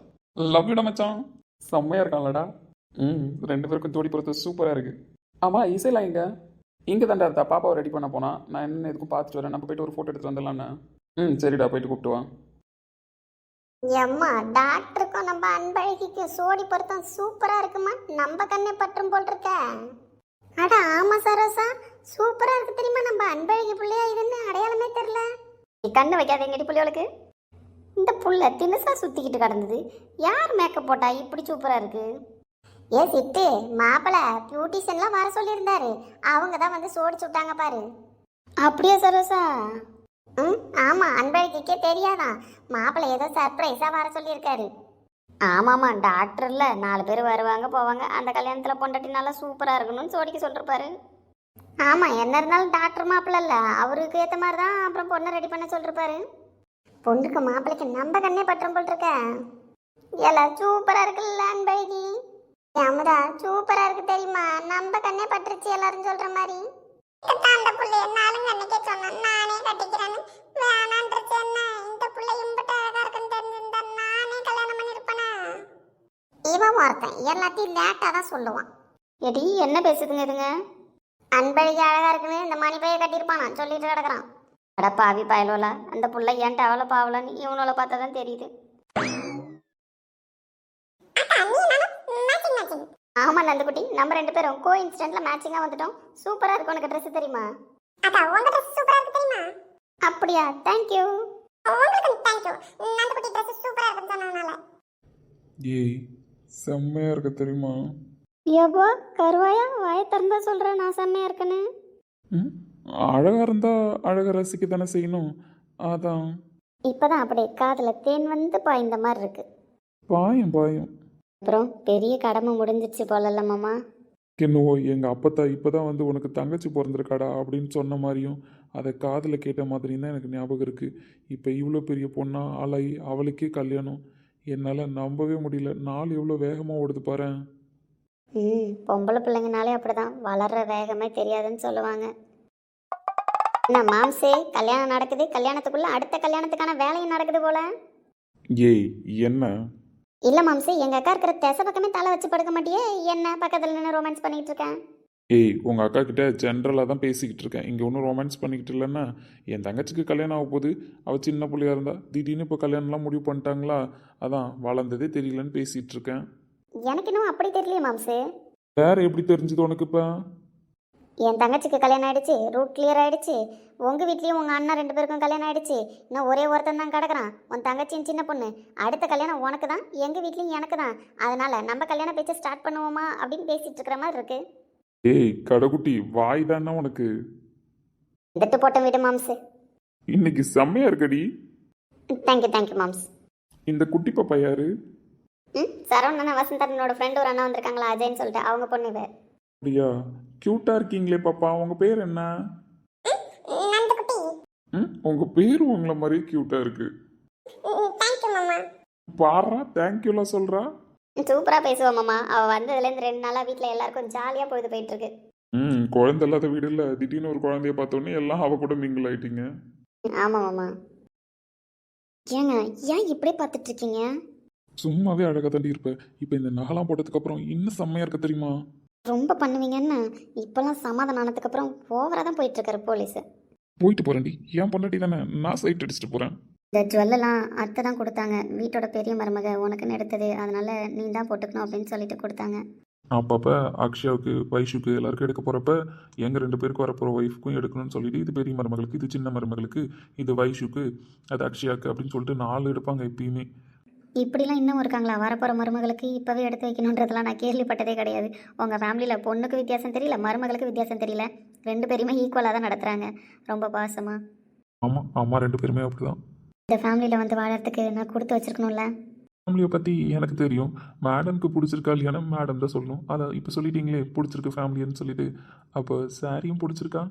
லவ் யூடா மச்சான். செம்மையா இருக்கான்லடா. 2 பேருக்கும் ஜோடி பொறுத்து சூப்பரா இருக்கு. ஆமா, இசைலா இங்க இங்கே தாண்டா இருந்தா. பாப்பாவை ரெடி பண்ண போனா. நான் என்ன எதுக்கும் பார்த்துட்டு வரேன். நம்ம போயிட்டு ஒரு ஃபோட்டோ எடுத்துட்டு வந்துடலான்னு. சரிடா, போயிட்டு கூப்பிட்டு வா. எம்மா, டாக்டருக்கும் நம்ம அன்பழகிக்கும் சோடி பொருத்தம் சூப்பரா இருக்குமா? நம்ம கண்ணே பற்றும் போல் இருக்க. அட ஆமா சரோசா, சூப்பரா இருக்கு தெரியுமா? நம்ம அன்பழகி பிள்ளையா இருந்து அடையாளமே தெரியல. நீ கண்ணு வைக்காத எங்கடி பிள்ளைகளுக்கு. இந்த புள்ள தினசா சுற்றிக்கிட்டு கிடந்தது. யார் மேக்கப் போட்டா இப்படி சூப்பராக இருக்கு? ஏ சிட்டு, மாப்பிள்ள பியூட்டிஷியன்லாம் வர சொல்லியிருந்தாரு. அவங்க தான் வந்து சோடி சுட்டாங்க பாரு. அப்படியே சரோசா? ம் ஆமா, அன்பழகிக்கே தெரியாதான். மாப்பிள்ள ஏதோ சர்ப்ரைஸா வர சொல்லியிருக்காரு. ஆமாம்மா, டாக்டர் இல்லை, 4 பேர் வருவாங்க போவாங்க. அந்த கல்யாணத்தில் பொண்டாட்டி நல்லா சூப்பராக இருக்கணும்னு சோடிக்க சொல்லிருப்பாரு. ஆமா, என்ன இருந்தாலும் டாக்டர் மாப்பிள்ள இல்ல, அவருக்கு ஏத்த மாதிரி தான் அப்புறம் பொண்ணை ரெடி பண்ண சொல்லிருப்பாரு. பொண்ணுக்கு மாப்பிள்ளைக்கு நம்ம கண்ணே பற்றம் போல் இருக்க. எல்லாம் சூப்பரா இருக்குல்ல அன்பழகி? அமுதா, சூப்பரா இருக்கு தெரியுமா? நம்ம கண்ணே பற்றுச்சு எல்லாரும் சொல்ற மாதிரி. அந்த புள்ள என்னாலும் அன்னைக்கே சொன்னா நானே கட்டிக்கிறேன்னு. வேணான்றது என்ன? இந்த புள்ள இம்பட்ட அழகா இருக்குன்னு தெரிஞ்சிருந்தா நானே கல்யாணம் பண்ணிருப்பேனா? இவன் ஒருத்தன் எல்லாத்தையும் லேட்டா தான் சொல்லுவான். எடி என்ன பேசுதுங்க இதுங்க? அன்பழகி அழகா இருக்குன்னு இந்த மணி பைய கட்டியிருப்பானா சொல்லிட்டு கிடக்குறான். அட பாவி பயலோல, அந்த புள்ள ஏன்ட்ட அவளை பாவலன்னு இவனோட பார்த்தா தான் தெரியுது. ஆமா நந்தகுட்டி, நம்ம 2 பேரும் கோ இன்சிடென்ட்ல மேட்சிங்கா வந்துட்டோம். சூப்பரா இருக்கு. உனக்கு ட்ரெஸ் தெரியுமா? உங்க ட்ரெஸ் சூப்பரா இருக்கு தெரியுமா? அப்படியா? தேங்க்யூ. உங்களுக்கு தேங்க்யூ. நந்தகுட்டி ட்ரெஸ் சூப்பரா இருக்குன்னு சொன்னனால. ஏய், செம்மையா இருக்க தெரியுமா? யப்பா கருவாயா, வாயை திறந்தா சொல்கிறேன் நான் செம்மையாக இருக்கேன்னு. அழகா இருந்தா அழகா ரசிக்க தானே செய்யணும். அதான் இப்போதான் அப்படியே காதில் தேன் வந்து பாய்ந்த மாதிரி இருக்கு. பாயம் பாயம். அப்புறம் பெரிய கடமை முடிஞ்சிச்சு போலல்ல மாமா? என்னவோ எங்கள் அப்பத்தா இப்போ தான் வந்து உனக்கு தங்கச்சி பிறந்திருக்காடா அப்படின்னு சொன்ன மாதிரியும் அதை காதில் கேட்ட மாதிரியும் தான் எனக்கு ஞாபகம் இருக்குது. இப்போ இவ்வளோ பெரிய பொண்ணா ஆளாகி அவளுக்கே கல்யாணம். என்னால் நம்பவே முடியல. நாள் எவ்வளோ வேகமாக ஓடுது பாரேன். பொம்பளை பிள்ளைங்கனாலே அப்படிதான், வளர்ற வேகமே தெரியாதுன்னு சொல்லுவாங்க. என்ன மாம்சே, கல்யாணம் நடக்குது, கல்யாணத்துக்குள்ள அடுத்த கல்யாணத்துக்கான வேலையும் நடக்குது போல. ஏய் என்ன? இல்ல மாம்சே, எங்க அக்கா இருக்கிற திசை பக்கமே தலை வச்சு படுக்க மாட்டியே, என்ன பக்கத்துல நின்று ரொமான்ஸ் பண்ணிட்டு இருக்கேன். ஏய் உங்கள் அக்கா கிட்ட ஜென்ரலாக தான் பேசிக்கிட்டு இருக்கேன். இங்கே ஒன்றும் ரொமான்ஸ் பண்ணிக்கிட்டு இல்லைன்னா என் தங்கச்சிக்கு கல்யாணம் ஆக போகுது. அவள் சின்ன பிள்ளையா இருந்தா திடீர்னு இப்போ கல்யாணம்லாம் முடிவு பண்ணிட்டாங்களா, அதான் வளர்ந்ததே தெரியலன்னு பேசிகிட்டு இருக்கேன். எனக்கு இன்னும் அப்படி தெரியலையே மாம்சே. வேற எப்படி தெரிஞ்சது உனக்கு இப்போ? என் தங்கச்சிக்கு கல்யாணம் ஆயிடுச்சு, ரூட் கிளியர் ஆயிடுச்சு. உங்க வீட்லயும் உங்க அண்ணா 2 பேருக்கும் கல்யாணம் ஆயிடுச்சு. இன்னும் ஒரே ஒருத்தன் தான் கிடக்குறான், உன் தங்கச்சியின் சின்ன பொண்ணு. அடுத்த கல்யாணம் உனக்கு தான், எங்க வீட்லயும் எனக்கு தான். அதனால நம்ம கல்யாண பேச்சை ஸ்டார்ட் பண்ணுவோமா அப்படின்னு பேசிட்டு இருக்கிற மாதிரி இருக்கு. ஏய் கடைக்குட்டி, வாய் தானே உனக்கு. எடுத்து போட்ட வீடு மாம்ஸ். இன்னைக்கு செம்மையா இருக்கடி. Thank you moms. இந்த குட்டி பாப்பா யாரு? சரவணன் வசந்தனோட ஃப்ரெண்ட் ஒரு அண்ணா வந்திருக்காங்களா, அஜய்ன்னு சொல்லிட்டு, அவங்க பொண்ணு இவ. அப்படியா? கியூட்டா இருக்கீங்களே பாப்பா. உங்க பேர் என்ன? உங்க பேர் உங்களை மாதிரி கியூட்டா இருக்கு. தேங்க்யூ மாமா. பாரா தேங்க்யூலாம் சொல்றா. சூப்பரா பேசுவா மாமா. அவ வந்ததுலேருந்து 2 நாளா வீட்டில் எல்லாருக்கும் ஜாலியா பொழுது போயிட்டு இருக்கு. குழந்தை இல்லாத வீடு இல்லை, திடீர்னு ஒரு குழந்தைய பார்த்தோன்னே எல்லாம் அவ கூட மிங்கிள் ஆயிட்டீங்க. ஆமா மாமா. ஏங்க ஏன் இப்படி பார்த்துட்டு இருக்கீங்க? சும்மாவே அழகா தாண்டி இருப்ப. இப்போ இந்த நகைலாம் போட்டதுக்கு அப்புறம் இன்னும் செம்மையா இருக்க தெரியுமா? ரொம்ப பண்ணுவீங்கன்னு இப்பெல்லாம் சமாதானம் ஆனதுக்கப்புறம் ஓவராக தான் போயிட்டு இருக்காரு போலீஸ். போயிட்டு போறேன்டி, ஏன் பொண்டாட்டி தானே, நான் சைட் அடிச்சுட்டு போறேன். இந்த ஜுவல்லெல்லாம் அத்தை தான் கொடுத்தாங்க. வீட்டோட பெரிய மருமக உனக்குன்னு எடுத்தது, அதனால நீ தான் போட்டுக்கணும் அப்படின்னு சொல்லிட்டு கொடுத்தாங்க. அப்பப்போ அக்ஷயாவுக்கு வைஷுக்கு எல்லாருக்கும் எடுக்க போகிறப்ப எங்கள் 2 பேருக்கு வரப்போகிற ஒய்ஃபுக்கும் எடுக்கணும்னு சொல்லிட்டு, இது பெரிய மருமகளுக்கு, இது சின்ன மருமகளுக்கு, இது வைஷுக்கு, அது அக்ஷயாவுக்கு அப்படின்னு சொல்லிட்டு 4 எடுப்பாங்க எப்பயுமே. இப்படிலாம் இன்னும் இருக்காங்களா? வரப்போகிற மருமகளுக்கு இப்போவே எடுத்து வைக்கணுன்றதெல்லாம் நான் கேள்விப்பட்டதே கிடையாது. உங்கள் ஃபேமிலியில் பொண்ணுக்கு வித்தியாசம் தெரியல, மருமகளுக்கு வித்தியாசம் தெரியல, 2 பேருமே ஈக்குவலாக தான் நடத்துகிறாங்க. ரொம்ப பாசமாக. ஆமாம் அம்மா 2 பேருமே அப்படிதான். இந்த ஃபேமிலியில் வந்து வாழறதுக்கு நான் கொடுத்து வச்சிருக்கணும்ல. ஃபேமிலியை பற்றி எனக்கு தெரியும். மேடம்க்கு பிடிச்சிருக்கா இல்லையானா மேடம் தான் சொல்லணும். அதை இப்போ சொல்லிட்டீங்களே பிடிச்சிருக்கு ஃபேமிலின்னு சொல்லிட்டு. அப்போ சாரியும் பிடிச்சிருக்கா?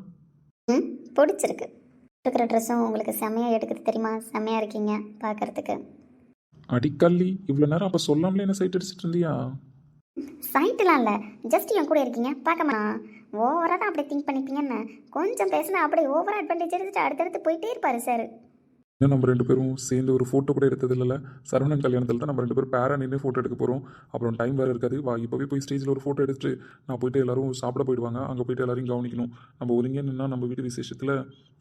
பிடிச்சிருக்கு. இருக்கிற ட்ரெஸ்ஸும் உங்களுக்கு செம்மையாக எடுக்குது தெரியுமா? செம்மையாக இருக்கீங்க பார்க்குறதுக்கு. அடிக்கல்லி, இவ்வளோ நேரம் அப்போ சொல்லாமலே என்ன சைட் அடிச்சிட்டு இருந்தியா? சைட்டுலாம் இல்லை, ஜஸ்ட் என் கூட இருக்கீங்க பார்க்கமா. ஓவராக தான் அப்படி திங்க் பண்ணிப்பீங்கன்னு கொஞ்சம் பேசினா அப்படியே ஓவராக அட்வான்டேஜ் எடுத்துட்டு அடுத்தடுத்து போயிட்டே இருப்பாரு சார். இன்னும் நம்ம 2 பேரும் சேர்ந்து ஒரு ஃபோட்டோ கூட எடுத்தது இல்லைல்ல. சரவணன் கல்யாணத்தில் தான் நம்ம 2 பேரும் பேரா நின்று ஃபோட்டோ எடுக்க போகிறோம். அப்புறம் டைம் வேறு இருக்காது. வா இப்போவே போய் ஸ்டேஜில் ஒரு ஃபோட்டோ எடுத்துட்டு நான் போயிட்டு எல்லோரும் சாப்பிட போயிடுவாங்க. அங்கே போயிட்டு எல்லாரையும் கவனிக்கணும். நம்ம ஒதுங்க நின்னா நம்ம வீட்டு விசேஷத்தில்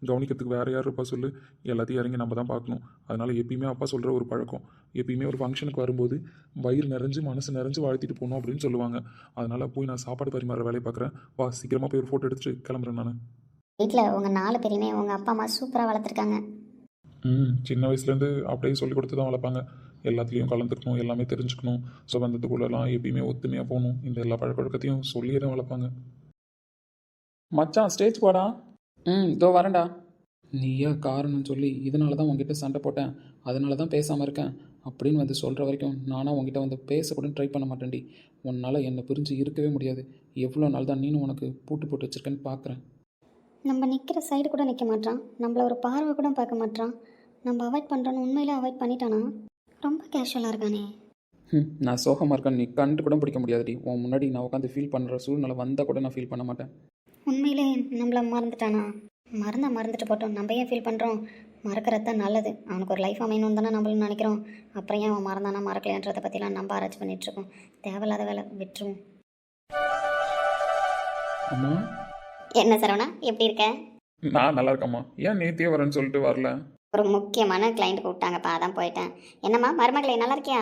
கவனிக்கிறதுக்கு வேறு யார் இருப்பா சொல்லு? எல்லாத்தையும் இறங்கி நம்ம தான் பார்க்கணும். அதனால் எப்பயுமே அப்பா சொல்கிற ஒரு பழக்கம், எப்பயுமே ஒரு ஃபங்க்ஷனுக்கு வரும்போது வயிறு நிறைஞ்சு மனசு நிறைஞ்சு வாழ்த்திட்டு போகணும் அப்படின்னு சொல்லுவாங்க. அதனால் போய் நான் சாப்பாடு பரிமாற வேலையை பார்க்குறேன். வா சீக்கிரமாக போய் ஒரு ஃபோட்டோ எடுத்துட்டு கிளம்புறேன் நான். வீட்டில் உங்கள் 4 பேரையுமே உங்கள் அப்பா அம்மா சூப்பராக வளர்த்துருக்காங்க. சின்ன வயசுலேருந்து அப்படியே சொல்லி கொடுத்து தான் வளர்ப்பாங்க. எல்லாத்துலேயும் கலந்துக்கணும், எல்லாமே தெரிஞ்சுக்கணும், சுகந்தத்துக்குள்ளெல்லாம் எப்பயுமே ஒத்துமையாக போகணும். இந்த எல்லா பழக்கத்தையும் சொல்லியே தான் வளர்ப்பாங்க. மச்சான் ஸ்டேஜ் போடா. இதோ வரேன்டா. நீயா காரணம் சொல்லி இதனால தான் உங்ககிட்ட சண்டை போட்டேன், அதனால தான் பேசாமல் இருக்கேன் அப்படின்னு வந்து சொல்கிற வரைக்கும் நானாக உங்ககிட்ட வந்து பேசக்கூட ட்ரை பண்ண மாட்டேன்டி. உன்னால் என்னை பிரிஞ்சு இருக்கவே முடியாது. எவ்வளோ நாள் தான் நீனும் உனக்கு பூட்டு போட்டு வச்சுருக்கேன்னு பார்க்குறேன். நம்ம நிற்கிற சைடு கூட நிற்க மாட்டான், நம்மள ஒரு பார்வை கூட பார்க்க மாட்டான். நம்ம அவாய்ட் பண்ணுறோன்னு உண்மையிலே அவாய்ட் பண்ணிட்டானா? ரொம்ப கேஷுவலாக இருக்கானே. நான் சோகமாக இருக்கேன், நீ கண்டு கூட பிடிக்க முடியாதுடி. உன் முன்னாடி நான் உட்காந்து ஃபீல் பண்ணுற சூழ்நிலை வந்தால் கூட நான் ஃபீல் பண்ண மாட்டேன். உண்மையிலே நம்மள மறந்துட்டானா? மறந்துட்டு போட்டோம். நம்ம ஏன் ஃபீல் பண்ணுறோம்? மறக்கிறது தான் நல்லது. அவனுக்கு ஒரு லைஃப் அமையணும்னு தானே நம்மளும் நினைக்கிறோம். அப்புறம் ஏன் அவன் மறந்தானா மறக்கலைன்றதை பற்றிலாம் நம்ம ஆராய்ச்சி பண்ணிகிட்ருக்கோம். தேவையில்லாத வேலை விட்டுருவோம். அம்மா என்ன சரவணா, எப்படி இருக்க? நான் நல்லா இருக்கம்மா. ஏன் நேத்தியே வரேன்னு சொல்லிட்டு வரல? ஒரு முக்கியமான கிளைண்ட் கூப்பிட்டாங்கப்பா, அதான் போயிட்டேன். என்னம்மா மருமகளே, நல்லா இருக்கியா?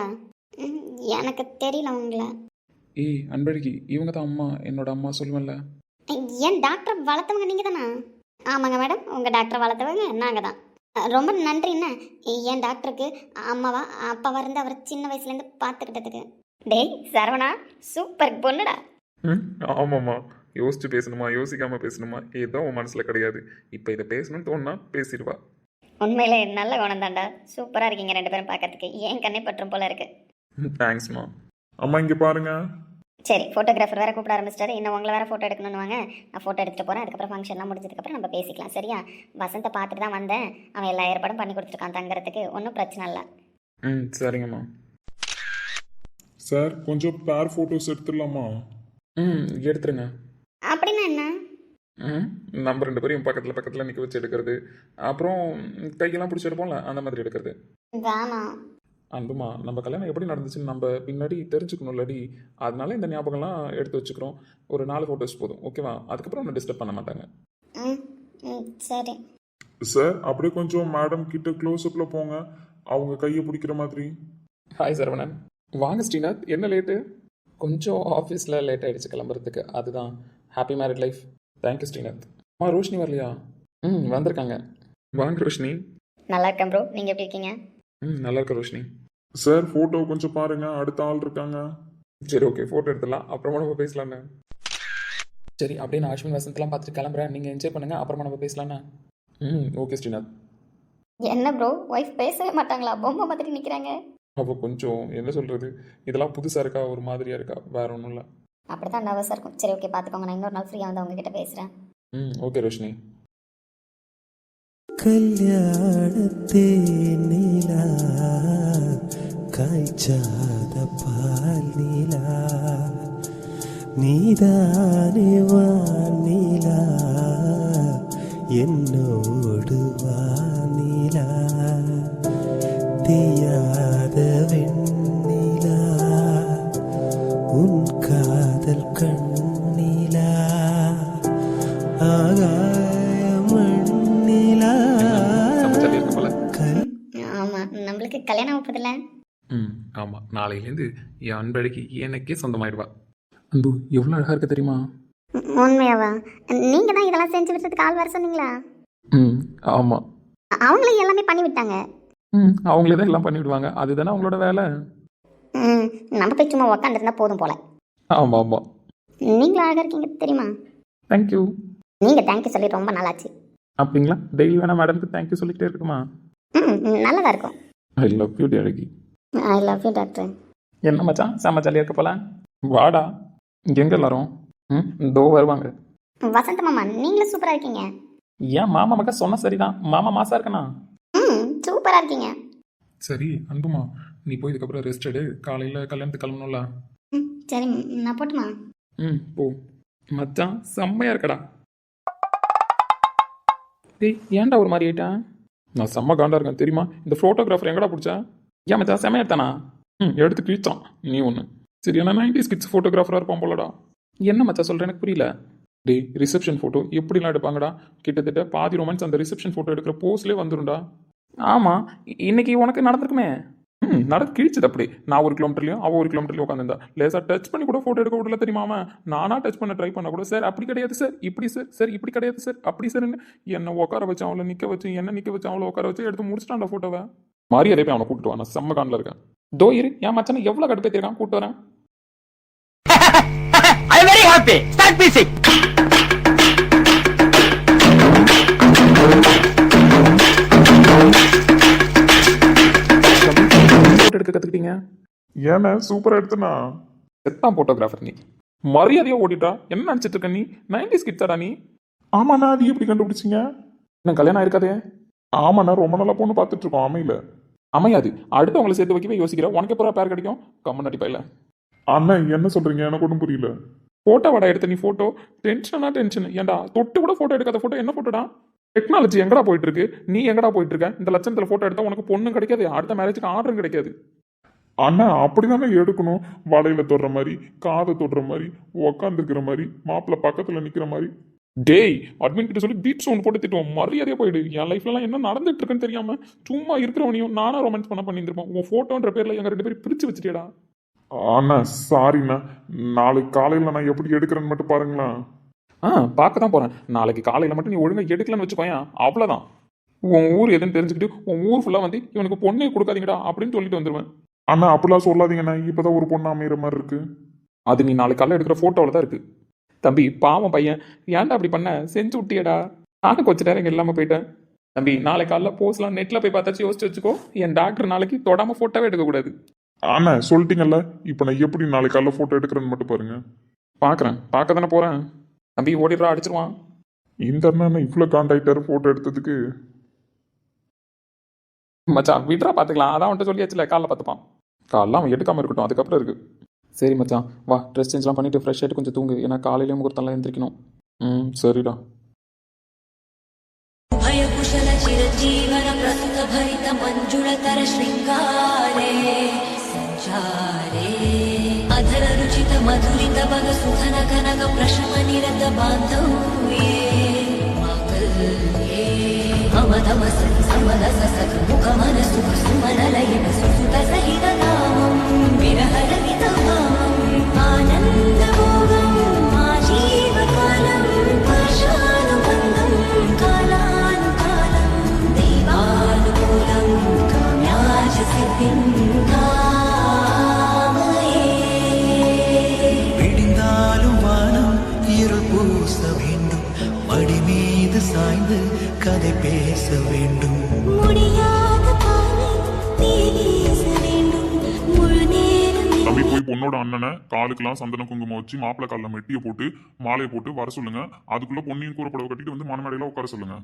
எனக்கு தெரியல உங்களை. ஏய் அன்பழகி, இவங்க தான் அம்மா, என்னோட அம்மா சொல்லுவேன்ல. ஏன் டாக்டர் வளர்த்தவங்க நீங்கள் தானா? ஆமாங்க மேடம், உங்கள் டாக்டர் வளர்த்தவங்க நாங்கள் தான். ரொம்ப நன்றிண்ணே. என் டாக்டருக்கு அம்மாவா அப்பாவா இருந்து அவர் சின்ன வயசுலேருந்து பார்த்துக்கிட்டதுக்கு. டேய் சரவணா, சூப்பர் பொண்ணுடா. ஆமாம்மா. யோசிச்சு பேசணுமா யோசிக்காமல் பேசணுமா ஏதோ உன் மனசில் கிடையாது. இப்போ இதை பேசணும்னு தோணுனா பேசிடுவா. உண்மையிலே நல்ல குணம் தாண்டா. சூப்பராக இருக்கீங்க 2 பேரும் பார்க்கறதுக்கு. ஏன் கண்ணே பற்றும் போல இருக்கு. தேங்க்ஸ்மா. அம்மா இங்கே பாருங்க. சரி, ஃபோட்டோகிராஃபர் வேறு கூப்பிட ஆரம்பிச்சிட்டாரு. இன்னும் உங்களை வேறு ஃபோட்டோ எடுக்கணும்னு வாங்க. நான் ஃபோட்டோ எடுத்துகிட்டு போகிறேன். அதுக்கப்புறம் ஃபங்க்ஷன்லாம் முடிஞ்சதுக்கப்புறம் நம்ம பேசிக்கலாம், சரியா? வசந்தை பார்த்துட்டு தான் வந்தேன். அவன் எல்லா ஏற்பாடும் பண்ணி கொடுத்துருக்கான் தங்குறதுக்கு. ஒன்றும் பிரச்சனை இல்லை. ம், சரிங்கம்மா. சார் கொஞ்சம் பேர் ஃபோட்டோஸ் எடுத்துடலாமா? ம், எடுத்துருங்க. அப்படின்னா என்ன? ம், நம்ம 2 பேரையும் பக்கத்தில் பக்கத்தில் நிற்க வச்சு எடுக்கிறது, அப்புறம் கையெல்லாம் பிடிச்சி எடுப்போம்ல, அந்த மாதிரி எடுக்கிறது. வேணாம். அன்புமா, நம்ம கல்யாணம் எப்படி நடந்துச்சுன்னு நம்ம பின்னாடி தெரிஞ்சுக்கணும்லடி. அதனால இந்த ஞாபகம்லாம் எடுத்து வச்சுக்கிறோம். ஒரு 4 ஃபோட்டோஸ் போதும், ஓகேவா? அதுக்கப்புறம் ஒன்றும் டிஸ்டர்ப் பண்ண மாட்டாங்க. ம் ம் சரி. சார் அப்படியே கொஞ்சம் மேடம் கிட்ட க்ளோஸ்அப்பில் போங்க, அவங்க கையை பிடிக்கிற மாதிரி. ஹாய் சரவணன். வாங்க ஸ்ரீநாத், என்ன லேட்டு? கொஞ்சம் ஆஃபீஸில் லேட் ஆகிடுச்சு கிளம்புறதுக்கு, அதுதான். Happy married life. Thank you Srinath. Roshini வரலையா? ம், வந்திருக்காங்க. வாங்க ரோஷினி. நல்லா இருக்கேன் ப்ரோ. நீங்கள் எப்படி இருக்கீங்க? ம், நல்லா இருக்க ரோஷினி. சார் ஃபோட்டோ கொஞ்சம் பாருங்க, அடுத்த ஆள் இருக்காங்க. சரி, ஓகே, ஃபோட்டோ எடுத்துடலாம், அப்புறமா நம்ம பேசலாண்ணே. சரி, அப்படியே நான் அஸ்வின் வசந்தெலாம் பார்த்துட்டு கிளம்புறேன். நீங்கள் என்ஜாய் பண்ணுங்கள், அப்புறமா நம்ம பேசலாண்ணே. ம், ஓகே ஸ்ரீநாத். என்ன ப்ரோ, ஒய்ஃப் பேசவே மாட்டாங்களா? பொம்மை மாதிரி நிற்கிறாங்க. அப்போ கொஞ்சம் என்ன சொல்கிறது, இதெல்லாம் புதுசாக இருக்கா, ஒரு மாதிரியாக இருக்கா, வேற ஒன்றும் இல்லை. அப்படி தான் நர்வஸாக இருக்கும். சரி, ஓகே, பார்த்துக்கோங்க. நான் இன்னொரு நாள் ஃப்ரீயாக வந்து உங்ககிட்ட பேசுகிறேன். ம், ஓகே ரோஷினி. கல்யாணத்தே நிலா காய்ச்சாத பால் நிலா நீதானே வானிலா என்னோடு வானிலா தேயாத வெண்ணிலா உன் காதல் கண்ணிலா ஆகாய மண்ணிலா சமைச்சாலே இருக்க போல. ஆமாம், நம்மளுக்கு கல்யாணம் ஆகப்பதில்ல. ம், ஆமாம், நாளையிலேருந்து என் அன்பழகி எனக்கே சொந்தமாயிடுவா. அன்பு எவ்வளோ அழகாக இருக்க தெரியுமா? உண்மையாவா? நீங்கள் தான் இதெல்லாம் செஞ்சு விடுறதுக்கு ஆள் வர சொன்னீங்களா? ம், ஆமாம். அவங்களும் எல்லாமே பண்ணி விட்டாங்க. ம், அவங்களே தான் எல்லாம் பண்ணிவிடுவாங்க, அதுதானே அவங்களோட வேலை. ம், நம்ம போய் சும்மா உக்காந்துருந்தா போதும் போல. ஆமாம் ஆமாம். நீங்களும் அழகாக இருக்கீங்க தெரியுமா? தேங்க்யூ. நீங்கள் தேங்க்யூ சொல்லி ரொம்ப நல்லாச்சு. அப்படிங்களா? டெய்லி வேணா மேடம்க்கு தேங்க்யூ சொல்லிக்கிட்டே இருக்குமா? ம், நல்லதாக இருக்கும். ஐ லவ் யூ அழகி. I love you doctor. என்ன மச்சான், செம்ம ஜாலியாக இருக்க போல. வாடா. எங்கே எல்லாரும்? ம், இதோ வருவாங்க. வசந்த மாமா, நீங்களும் சூப்பராக இருக்கீங்க. ஏன் மாமா மக்கா சொன்ன சரிதான், மாமா மாசா இருக்கனா? ம், சூப்பராக இருக்கீங்க. சரி அன்புமா, நீ போய் இதுக்கப்புறம் ரெஸ்ட் எடு, காலையில் கல்யாணத்துக்கு கிளம்பணும்ல. ம், சரி, நான் போட்டுமா? ம், போ. மச்சான் செம்மையா இருக்கடா. டேய், ஏன்டா ஒரு மாதிரி ஆயிட்டான்? நான் செம்ம காண்டா இருக்கேன் தெரியுமா? இந்த ஃபோட்டோகிராஃபர் எங்கடா பிடிச்சா? ஏன் மச்சான் செம்மையா எடுத்தானா? ம், எடுத்து கிழிச்சான் நீ ஒன்று. சரி, என்ன 90s கிட்ஸ் ஃபோட்டோகிராஃபராக இருப்பான் போலடா. என்ன மச்சான் சொல்கிறேன், எனக்கு புரியல. டேய், ரிசப்ஷன் ஃபோட்டோ எப்படிலாம் எடுப்பாங்கடா? கிட்டத்தட்ட பாதி ரொமான்ஸ் அந்த ரிசப்ஷன் ஃபோட்டோ எடுக்கிற போஸ்லேயே வந்துடும்டா. ஆமாம், இன்னைக்கு உனக்கு நடந்திருக்குமே. ம், நடந்து கிழிச்சது அப்படி. நான் 1 கிலோமீட்டர்லையும் அவள் 1 கிலோமீட்டர்லையும் உட்காந்துருந்தா. லேசாக டச் பண்ணி கூட ஃபோட்டோ எடுக்க விடல தெரியுமா? அவன் நானாக டச் பண்ண ட்ரை பண்ண கூட, சார் அப்படி கிடையாது சார், இப்படி சார், சார் இப்படி கிடையாது சார், அப்படி சார்ன்னு என்னை உட்கார வச்சு அவளை நிற்க வச்சு, என்ன நிற்க வச்சு அவளை உட்கார வச்சு எடுத்து முடிச்சிட்டான் ஃபோட்டோவை. மாறி அதே போய் அவனை கூப்பிட்டு வா, நான் செம்ம காண்டில் இருக்கேன். தோ இரு, என் மச்சான எவ்வளோ கடுப்பேற்றிருக்கான், கூப்பிட்டு வரேன். I am very happy. Start music. Photo எடுக்க கற்றுக்கிட்டீங்க? ஏன்னா சூப்பராக எடுத்துனா. செத்தான் ஃபோட்டோகிராஃபர் நீ. மரியாதையாக ஓடிட்டா. என்ன நினச்சிட்டு இருக்க நீ? 90s கிட்ஸாடா நீ? ஆமாண்ணா, அது எப்படி கண்டுபிடிச்சிங்க? என்ன கல்யாணம் ஆயிருக்காதே? ஆமாண்ணா, ரொம்ப நாளாக பொண்ணு பார்த்துட்டு இருக்கோம், அமையல. அமையாது. அடுத்து அவங்களை சேர்த்து வைக்கவே யோசிக்கிற. உனக்கு எப்போ பேர் கிடைக்கும்? கம்மன் அடிப்பா. அண்ணன் என்ன சொல்றீங்க, எனக்கு ஒன்றும் புரியல. ஃபோட்டோ வாடா எடுத்த நீ ஃபோட்டோ. டென்ஷனா டென்ஷன். ஏன்டா தொட்டு கூட ஃபோட்டோ எடுக்காத ஃபோட்டோ என்ன ஃபோட்டோடா? டெக்னாலஜி எங்கடா போயிட்டு இருக்கு? நீ எங்கடா போயிட்டு இருக்க? இந்த லட்சத்தில் ஃபோட்டோ எடுத்தா உனக்கு பொண்ணும் கிடைக்காது, அடுத்த மேரேஜுக்கு ஆர்டரும் கிடைக்காது. அண்ணா அப்படிதானே எடுக்கணும், வலையில தொடுற மாதிரி, காதை தொடுற மாதிரி, உக்காந்துருக்கிற மாதிரி, மாப்பிள்ளை பக்கத்துல நிக்கிற மாதிரி. டேய், அட்மின் கிட்ட சொல்லி பீட் சவுண்ட் போட்டு திட்டுவோம். மரியாதையா போயிடு. என் லைஃப்லலாம் என்ன நடந்துட்டு இருக்குன்னு தெரியாம சும்மா இருக்கிறவனையும் நானா ரொமான்ஸ் பண்ண பண்ணியிருந்திருப்போம். உன் ஃபோட்டோன்ற பேர்ல எங்க 2 பேரும் பிரிச்சு வச்சுட்டேடா. அண்ணா சாரிண்ணா, நாளைக்கு காலையில நான் எப்படி எடுக்கிறேன்னு மட்டும் பாருங்களேன். பார்க்க தான் போறேன். நாளைக்கு காலையில மட்டும் நீ ஒழுங்கா எடுக்கலன்னு வச்சுக்கோயேன், அவ்வளோதான். உன் ஊர் எதுன்னு தெரிஞ்சுக்கிட்டு உன் ஊர் ஃபுல்லாக வந்து இவனுக்கு பொண்ணே கொடுக்காதீங்கடா அப்படின்னு சொல்லிட்டு வந்துடுவேன். அண்ணா அப்படிலாம் சொல்லாதீங்கண்ணா, இப்பதான் ஒரு பொண்ணு அமைகிற மாதிரி இருக்கு. அது நீ நாளைக்கு காலையில் எடுக்கிற ஃபோட்டோவில் தான் இருக்கு. தம்பி பாவம் பையன், ஏன்டா அப்படி பண்ண? செஞ்சு விட்டியடா. நானும் கொஞ்ச நேரம் இங்கே இல்லாமல் போயிட்டேன். தம்பி நாளைக்கு காலைல போஸ்ட்லாம் நெட்டில் போய் பார்த்தாச்சு, யோசிச்சு வச்சுக்கோ. என் டாக்டர் நாளைக்கு தொடாமல் ஃபோட்டோவே எடுக்கக்கூடாது. அண்ணா சொல்லிட்டீங்கல்ல இப்போ நான் எப்படி நாளைக்கு காலைல ஃபோட்டோ எடுக்கிறேன்னு மட்டும் பாருங்க. பார்க்குறேன், பார்க்க தானே போகிறேன். தம்பி ஓடிடுறா, அடிச்சிருவான். இந்த அண்ணா இவ்வளோ காண்டாக்டாரு ஃபோட்டோ எடுத்ததுக்கு. மச்சான் விட்றா, பார்த்துக்கலாம். அதான் அவன்கிட்ட சொல்லியாச்சுல, காலைல பார்த்துப்பான். காலைல அவன் எடுக்காமல் இருக்கட்டும், அதுக்கப்புறம் இருக்கு. சரி மச்சான், வா ட்ரெஸ் சேஞ்ச்லாம் பண்ணிவிட்டு ஃப்ரெஷ் ஆகிட்டு கொஞ்சம் தூங்கு. ஏன்னா காலையிலேயே முகூர்த்தம்லாம் எந்திரிக்கணும். சரிடா. भयकुशल चिरजीवन प्रस्तुत भरित मञ्जुळतर शृङ्गारे सञ्चारे अधर रुचित मधुरित भग सुखन कनक प्रशम निरत बान्धव्ये माङ्गल्ये ममदम समदस सख मुख मन सुख सुमन लयन सुसुत सहित नामं विरहरहित भावम् आनन्दभोगम् आजीवकालं वर्षानुबन्धं कालानुकालं दैवानुकूलं काम्याच सिद्धिं कामये விடிந்தாலும் வானம் இருள் பூச வேண்டும், மடி மீது சாய்ந்து கதை பேச வேண்டும். முடியாத பாலை நீ வீச வேண்டும் முழு நேரம் தம்பி போய் பொண்ணோட அண்ணனை காலுக்கெல்லாம் சந்தன குங்குமம் வச்சு மாப்பிள்ளை காலில் மெட்டியை போட்டு மாலையை போட்டு வர சொல்லுங்க. அதுக்குள்ள பொண்ணையும் கூறப்படவை கட்டிட்டு வந்து மணமேடையில உட்கார சொல்லுங்க.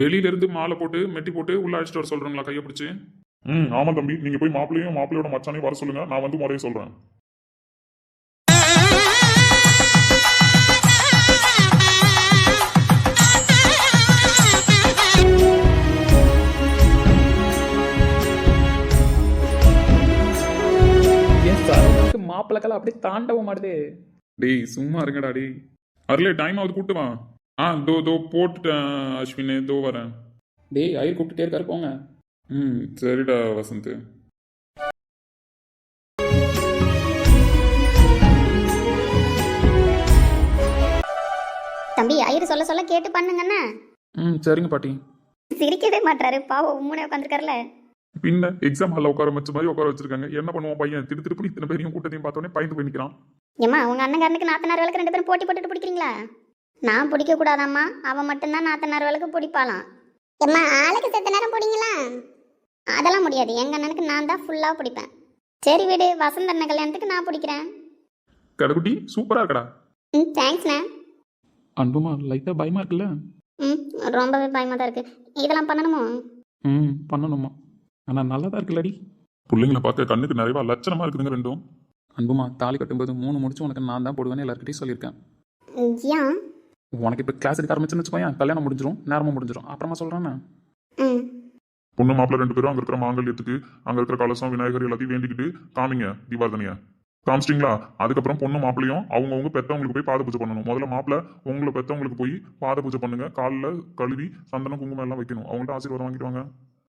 வெளியிலேருந்து மாலை போட்டு மெட்டி போட்டு உள்ளே அடிச்சிட்டு வர சொல்கிறீங்களா கையை பிடிச்சி? ஆமா தம்பி, நீங்க போய் மாப்பிள்ளையும் மாப்பிள்ளையோட மச்சானையும் வர சொல்லுங்க. நான் வந்து முறைய சொல்றேன். ஏன் சார் மாப்பிள்ளைக்கெல்லாம் அப்படியே தாண்டவும் மாட்டுதே. டேய் சும்மா இருங்கடா டேய். அருளே டைம் ஆகுது, கூட்டு வா. தோ போட்டுட்டேன் அஸ்வினே, தோ வரேன். டேய் ஐயர் கூப்பிட்டுட்டே இருக்காரு, போங்க. சரிடா வசந்த். தம்பி ஐயர் சொல்ல சொல்ல கேட்டு பண்ணுங்கண்ணா. சரிங்க பாட்டி. சிரிக்கவே மாட்டாரு, பாவம் உம்முனே உட்காந்துருக்காருல. பின்ன எக்ஸாம் ஹாலில் உட்கார வச்ச மாதிரி உட்கார வச்சிருக்காங்க. என்ன பண்ணுவோம் பையன்? திருப்பி இத்தனை பேரையும் கூட்டத்தையும் பார்த்தோன்னே பயந்து போய் நிற்கிறான். ஏம்மா உங்க அண்ணங்காரனுக்கு நாத்தனார் வேலைக்கு 2 பேரும் போட்டி போட்டுட்டு பிடிக்கிறீங்களா? நான் பிடிக்க கூடாதாம்மா, அவன் மட்டும்தான் நாத்தனார் வேலைக்கு பிடிப்பாளாம். எம்மா ஆளுக்கு செத்த நேரம் போடுங்களா? அதெல்லாம் முடியாது, எங்க அண்ணனுக்கு நான் தான் ஃபுல்லாக பிடிப்பேன். சரி விடு, வசந்த அண்ணன் கல்யாணத்துக்கு நான் பிடிக்கிறேன். கடைக்குட்டி சூப்பரா இருக்கடா. தேங்க்ஸ்ண்ணே. அன்புமா லைட்டாக பயமாக இருக்குல்ல? ரொம்பவே பயமாக தான் இருக்கு. இதெல்லாம் பண்ணணுமோ? பண்ணணுமா? ஆனால் நல்லா தான் இருக்குல்லடி. பிள்ளைங்களை பார்க்க கண்ணுக்கு நிறைய லட்சணமா இருக்குதுங்க ரெண்டும். அன்புமா தாலி கட்டும்போது 3 முடிச்சு உனக்கு நான் தான் போடுவேன்னு எல்லாருக்கிட்டையும் சொல்லியிருக்கேன். ஏன்? உனக்கு இப்போ கிளாஸ் எடுக்க ஆரம்பிச்சுன்னு வச்சுக்கோயேன், கல்யாணம் முடிஞ்சிடும், நேரமும் முடிஞ்சிடும். அப்புறமா சொல்கிறேன்னு. ம் பொண்ணு மாப்பிள்ள 2 பேரும் அங்க இருக்கிற மாங்கல்யத்துக்கு அங்க இருக்கிற கலசம் விநாயகர் எல்லாத்தையும் வேண்டிக்கிட்டு காமிங்க தீபாவளிய காமிச்சிட்டிங்களா? அதுக்கப்புறம் பொண்ணு மாப்பிள்ளையும் அவங்கவுங்க பெத்தவங்களுக்கு போய் பாத பூஜை பண்ணணும். முதல்ல மாப்பிள்ள உங்களை பெத்தவங்களுக்கு போய் பாத பூஜை பண்ணுங்க. காலில் கழுவி சந்தனம் குங்குமம் எல்லாம் வைக்கணும். அவங்கள்ட்ட ஆசீர்வாதம் வாங்கிட்டு வாங்க.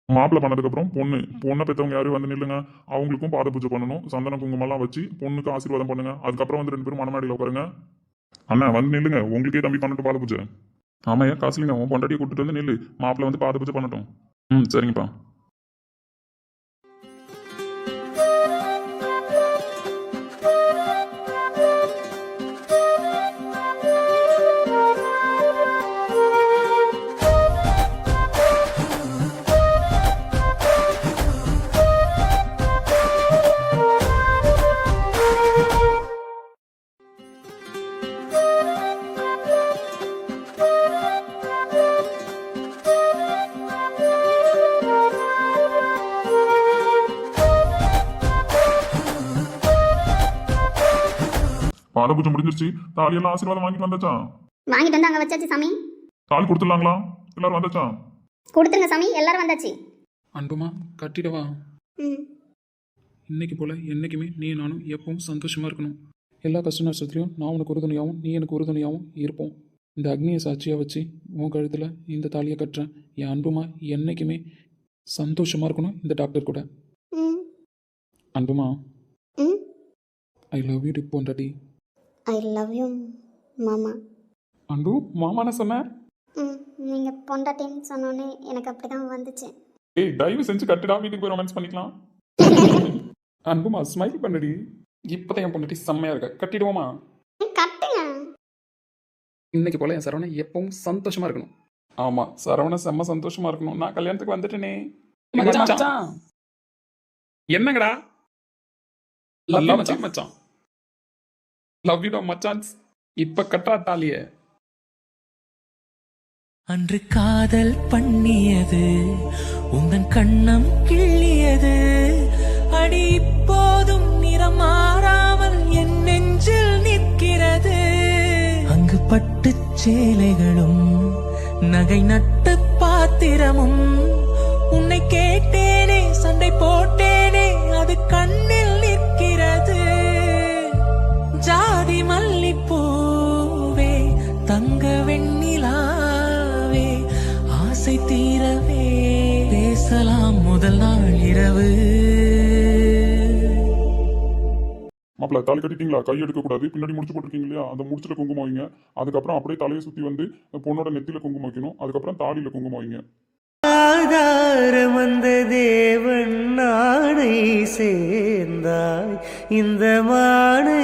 மாப்பிள்ளை பண்ணதுக்கப்புறம் பொண்ணை பெற்றவங்க யாரும் வந்து நில்லுங்க. அவங்களுக்கும் பாத பூஜை பண்ணணும். சந்தன குங்குமம்லாம் வச்சு பொண்ணுக்கு ஆசீர்வாதம் பண்ணுங்க. அதுக்கப்புறம் வந்து 2 பேரும் மணமாடியில் உட்காருங்க. அண்ணா வந்து நில்லுங்க, உங்களுக்கே தம்பி பண்ணட்டும் பாத பூஜை. ஆமாய்யா காசுலிங்க, உன் பொண்டாட்டியை கூட்டிட்டு வந்து நில்லு, மாப்பிள்ளை வந்து பாத பூஜை பண்ணட்டும். சரிங்கப்பா. பாத பூஜை முடிஞ்சிருச்சு. தாலியெல்லாம் ஆசீர்வாதம் வாங்கிட்டு வந்தாச்சா? வாங்கிட்டு வந்து அங்கே வச்சாச்சு சாமி. தாலி கொடுத்துடலாங்களா? எல்லாரும் வந்தாச்சா? கொடுத்துருங்க சாமி, எல்லாரும் வந்தாச்சு. அன்புமா கட்டிடவா? ம் இன்னைக்கு போல் என்றைக்குமே நீ நானும் எப்பவும் சந்தோஷமாக இருக்கணும். எல்லா கஷ்ட நஷ்டத்துலையும் நான் உனக்கு உறுதுணையாகவும் நீ எனக்கு உறுதுணையாகவும் இருப்போம். இந்த அக்னியை சாட்சியாக வச்சு உன் கழுத்தில் இந்த தாலியை கட்டுறேன். என் அன்புமா என்றைக்குமே சந்தோஷமாக இருக்கணும் இந்த டாக்டர் கூட. ம் அன்புமா ம் ஐ லவ் யூ பொண்டாட்டி. ஐ லவ் யூ மாமா. அன்பு மாமான சொன்னேன். நீங்கள் பொண்டாட்டின்னு சொன்னோன்னே எனக்கு அப்படி தான் வந்துச்சு. ஏய் தயவு செஞ்சு கட்டுடா, வீட்டுக்கு போய் ரொமான்ஸ் பண்ணிக்கலாம். அன்புமா ஸ்மைல் பண்ணடி. இப்போதான் என் பொண்டாட்டி செம்மையாக இருக்க, கட்டிடுவோமா? கட்டுங்க. இன்னைக்கு போல என் சரவணன் எப்பவும் சந்தோஷமா இருக்கணும். ஆமா சரவணன் செம்ம சந்தோஷமா இருக்கணும். நான் கல்யாணத்துக்கு வந்துட்டேனே. என்னங்கடா லவ் மச்சான் மச்சான் லவ் யூ மச்சான்ஸ் இப்ப கட்டா தாலிய அன்று காதல் பண்ணியது உந்தன் கண்ணம் கிள்ளியது அடி இப்போதும் நிறம் மாறாமல் என் நெஞ்சில் நிற்கிறது அங்கு பட்டுச் சேலைகளும் நகை நட்டு பாத்திரமும் உன்னை கேட்டேனே சண்டை போட்டேனே அது கண்ணில் நிற்கிறது ஜாதி மல்லிப்பூவே தங்க வெண்ணிலாவே ஆசை தீரவே பேசலாம் முதல் நாள் இரவு மாப்பிள்ள தாலி கட்டிட்டீங்களா? கை எடுக்க கூடாது. பின்னாடி முடிச்சு போட்டிருக்கீங்க இல்லையா, அந்த முடிச்சுல குங்குமம் வைங்க. அதுக்கப்புறம் அப்படியே தலையை சுத்தி வந்து பொண்ணோட நெத்தியில குங்குமம் வைக்கணும். அதுக்கப்புறம் தாலியில குங்குமம் வைங்க. ஆதாரம் வந்த தேவன் நாணை சேர்ந்தாய் இந்த மானை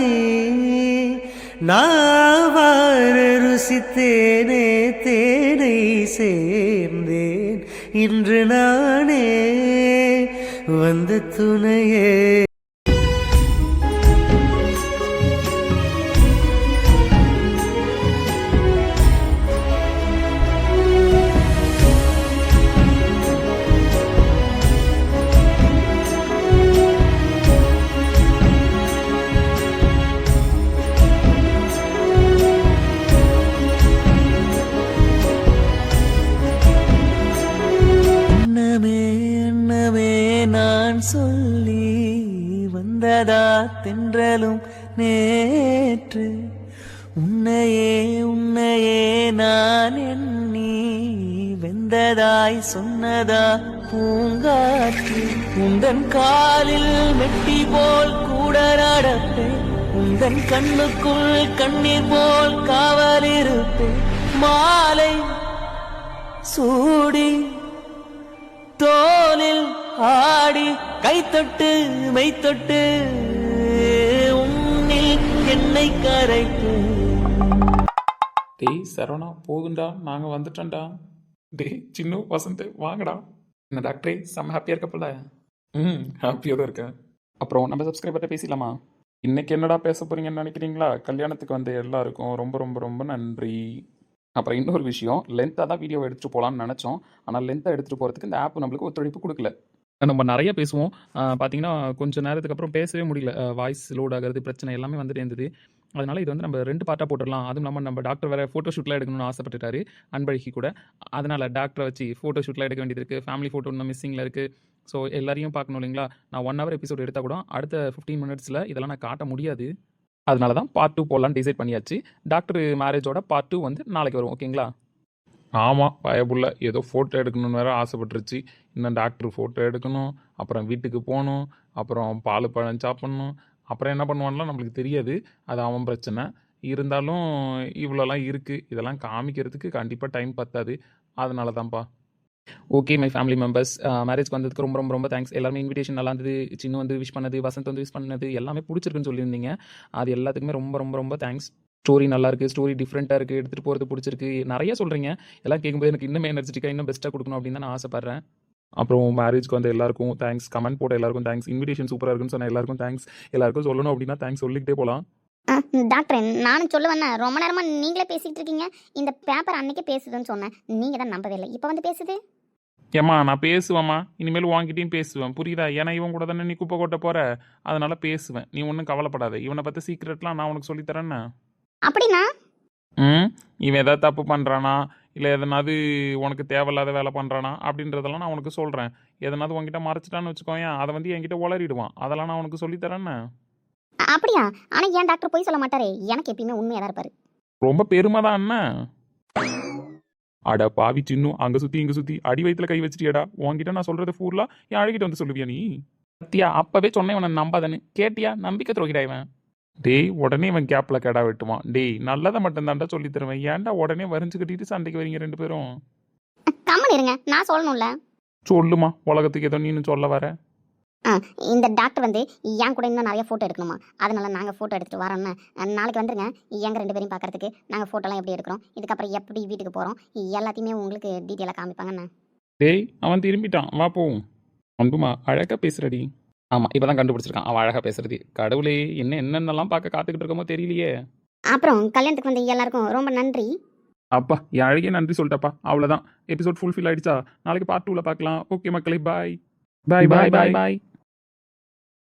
நாவார ருசித்தேனே தேனை சேர்ந்தேன் இன்று நானே வந்த துணையே நான் சொல்லி வந்ததா தென்றலும் நேற்று உன்னையே உன்னையே நான் எண்ணி வெந்ததாய் சொன்னதா பூங்காற்று உந்தன் காலில் மெட்டி போல் கூட நடப்பேன் உந்தன் கண்ணுக்குள் கண்ணீர் போல் காவல் இருப்பேன் மாலை சூடி தோலில் ஆடி கைத்தொட்டு மெய்த்தொட்டு உன்னில் என்னை கரைத்து டேய் சரவணா போதும்டா நாங்கள் வந்துட்டோம்டா டேய் சின்ன வசந்த் வாங்கடா என்ன டாக்டரே செம்ம ஹாப்பியாக இருக்கப்பல ஹாப்பியாக தான் இருக்கேன். அப்புறம் நம்ம சப்ஸ்கிரைபர்கிட்ட பேசிடலாமா? இன்னைக்கு என்னடா பேச போறீங்கன்னு நினைக்கிறீங்களா? கல்யாணத்துக்கு வந்த எல்லாருக்கும் ரொம்ப ரொம்ப ரொம்ப நன்றி. அப்புறம் இன்னொரு விஷயம், லென்த்தாக தான் வீடியோ எடுத்துகிட்டு போகலான்னு நினச்சோம். ஆனால் லென்த்தாக எடுத்துகிட்டு போகிறதுக்கு இந்த ஆப் நம்மளுக்கு ஒத்துழைப்பு கொடுக்கல. நம்ம நிறைய பேசுவோம், பார்த்தீங்கன்னா கொஞ்சம் நேரத்துக்கு அப்புறம் பேசவே முடியல. வாய்ஸ் லோட் ஆகிறது பிரச்சனை எல்லாமே வந்துட்டு இருந்தது. அதனால இது வந்து நம்ம 2 பார்ட்டாக போட்டுடலாம். அதுவும் இல்லாமல் நம்ம டாக்டர் வேறு ஃபோட்டோ ஷூட்லாம் எடுக்கணும்னு ஆசைப்பட்டுட்டாரு, அன்பழகி கூட. அதனால் டாக்டரை வச்சு ஃபோட்டோ ஷூட்லாம் எடுக்க வேண்டியது இருக்குது. ஃபேமிலி ஃபோட்டோ இன்னும் மிஸ்ஸிங்கில் இருக்குது. ஸோ எல்லாரையும் பார்க்கணும் இல்லைங்களா? நான் 1 ஹவர் எபிசோட் எடுத்தால் கூட அடுத்த 15 மினிட்ஸில் இதெல்லாம் நான் காட்ட முடியாது. அதனால தான் பார்ட் 2 போடலான்னு டிசைட் பண்ணியாச்சு. டாக்டர் மேரேஜோட பார்ட் 2 வந்து நாளைக்கு வரும். ஓகேங்களா? ஆமாம், பயப்புள்ள ஏதோ ஃபோட்டோ எடுக்கணும்னு வேறு ஆசைப்பட்டுருச்சு. இன்னும் டாக்டர் ஃபோட்டோ எடுக்கணும், அப்புறம் வீட்டுக்கு போகணும், அப்புறம் பால் பழம் சாப்பிட்ணும், அப்புறம் என்ன பண்ணுவான்லாம் நம்மளுக்கு தெரியாது. அது அவன் பிரச்சனை. இருந்தாலும் இவ்வளோலாம் இருக்குது, இதெல்லாம் காமிக்கிறதுக்கு கண்டிப்பாக டைம் பத்தாது. அதனால தான்ப்பா. ஓகே மை ஃபேமிலி மெம்பர்ஸ், மேரேஜ்க்கு வந்ததுக்கு ரொம்ப ரொம்ப ரொம்ப தேங்க்ஸ். எல்லாருமே இன்விடேஷன் நல்லா இருந்தது. சின்ன வந்து விஷ் பண்ணது, வசந்த் வந்து விஷ் பண்ணது எல்லாமே பிடிச்சிருக்குன்னு சொல்லியிருந்தீங்க. அது எல்லாத்துக்குமே ரொம்ப ரொம்ப ரொம்ப தேங்க்ஸ். ஸ்டோரி நல்லா இருக்குது, ஸ்டோரி டிஃப்ரெண்ட்டாக இருக்குது, எடுத்துகிட்டு போகிறது பிடிச்சிருக்கு, நிறைய சொல்கிறீங்க. எல்லாம் கேட்கும்போது எனக்கு இன்னும் எனர்ஜெட்டிக்காக இன்னும் பெஸ்ட்டாக கொடுக்கணும் அப்படின்னு தான் நான் ஆசைப்பட்றேன். அப்புறம் மேரேஜ்க்கு வந்து எல்லாருக்கும் தேங்க்ஸ், கமெண்ட் போட்ட எல்லாருக்கும் தேங்க்ஸ், இன்விடேஷன் சூப்பராக இருக்குன்னு சொன்ன எல்லாருக்கும் தேங்க்ஸ். எல்லாருக்கும் சொல்லணும் அப்படின்னா தேங்க்ஸ் சொல்லிக்கிட்டே போகலாம். டாக்டர் நானும் சொல்லுவேண்ணா, ரொம்ப நேரமாக நீங்களே பேசிகிட்டு இருக்கீங்க. இந்த பேப்பர் அன்னைக்கே பேசுதுன்னு சொன்னேன், நீங்கள் தான் நம்பவே இல்லை. இப்போ வந்து பேசுது. ஏம்மா நான் பேசுவேம்மா, இனிமேல் வாங்கிட்டையும் பேசுவேன், புரியுதா? ஏன்னா இவன் கூட தானே நீ குப்பை கொட்ட போகிற, அதனால பேசுவேன். நீ ஒன்றும் கவலைப்படாத. இவனை பற்றி சீக்ரெட்லாம் நான் உனக்கு சொல்லித்தரேன்னு. அப்படின்னா இவன் எதாவது தப்பு பண்ணுறானா, இல்லை எதனாவது உனக்கு தேவையில்லாத வேலை பண்ணுறானா அப்படின்றதெல்லாம் நான் உனக்கு சொல்கிறேன். எதனாவது உங்ககிட்ட மறைச்சிட்டான்னு வச்சுக்கோயேன், அதை வந்து என்கிட்ட உளறிடுவான். அதெல்லாம் நான் உனக்கு சொல்லித்தரேன்னு. அப்படியா? ஆனால் ஏன் டாக்டர் போய் சொல்ல மாட்டாரே, எனக்கு எப்பயுமே உண்மையாக தான் இருப்பார். ரொம்ப பெருமை தான் என்ன? அட பாவி சின்னும், அங்கே சுற்றி இங்கே சுற்றி அடி வயிற்றுல கை வச்சிட்டியாடா. உன்கிட்ட நான் சொல்கிறத ஃபூர்லா என் அழகிட்ட வந்து சொல்லுவியா நீ? சத்தியா அப்போவே சொன்னேன் இவனை நம்பாதன்னு. கேட்டியா? நம்பிக்கை துரோகிடா இவன். டேய் உடனே இவன் கேப்பில் கெடா வெட்டுவான். டேய் நல்லதை மட்டும்தான்டா சொல்லி தருவேன். ஏன்டா உடனே வரிஞ்சு கட்டிட்டு சண்டைக்கு வரீங்க 2 பேரும்? கம்மன் இருங்க, நான் சொல்லணும்ல. சொல்லுமா, உலகத்துக்கு ஏதோ நீனு சொல்ல வர. இந்த டாக்டர் வந்து என் கூட இன்னும் நிறைய ஃபோட்டோ எடுக்கணுமா, அதனால நாங்கள் ஃபோட்டோ எடுத்துகிட்டு வரோன்னு. நாளைக்கு வந்துருங்க, எங்கள் 2 பேரையும் பார்க்கறதுக்கு. நாங்கள் ஃபோட்டோலாம் எப்படி எடுக்கிறோம், இதுக்கப்புறம் எப்படி வீட்டுக்கு போகிறோம், எல்லாத்தையுமே உங்களுக்கு டீட்டெயிலாக காமிப்பாங்கண்ணா. டேய் அவன் திரும்பிட்டான், வா போவும். அன்புமா அழகாக பேசுகிறடி. ஆமாம் இப்போ தான் கண்டுபிடிச்சிருக்கான் அவன் அழகாக பேசுறது. கடவுளே என்னென்னலாம் பார்க்க காத்துக்கிட்டு இருக்கோமோ தெரியலையே. அப்புறம் கல்யாணத்துக்கு வந்த எல்லாருக்கும் ரொம்ப நன்றி. அப்பா என் அழகே நன்றி சொல்லிட்டப்பா. அவ்வளோதான், எபிசோட் ஃபுல்ஃபில் ஆயிடுச்சா? நாளைக்கு பார்ட் 2ல பார்க்கலாம். ஓகே மக்களே, பாய் பாய் பாய் பாய் பாய்.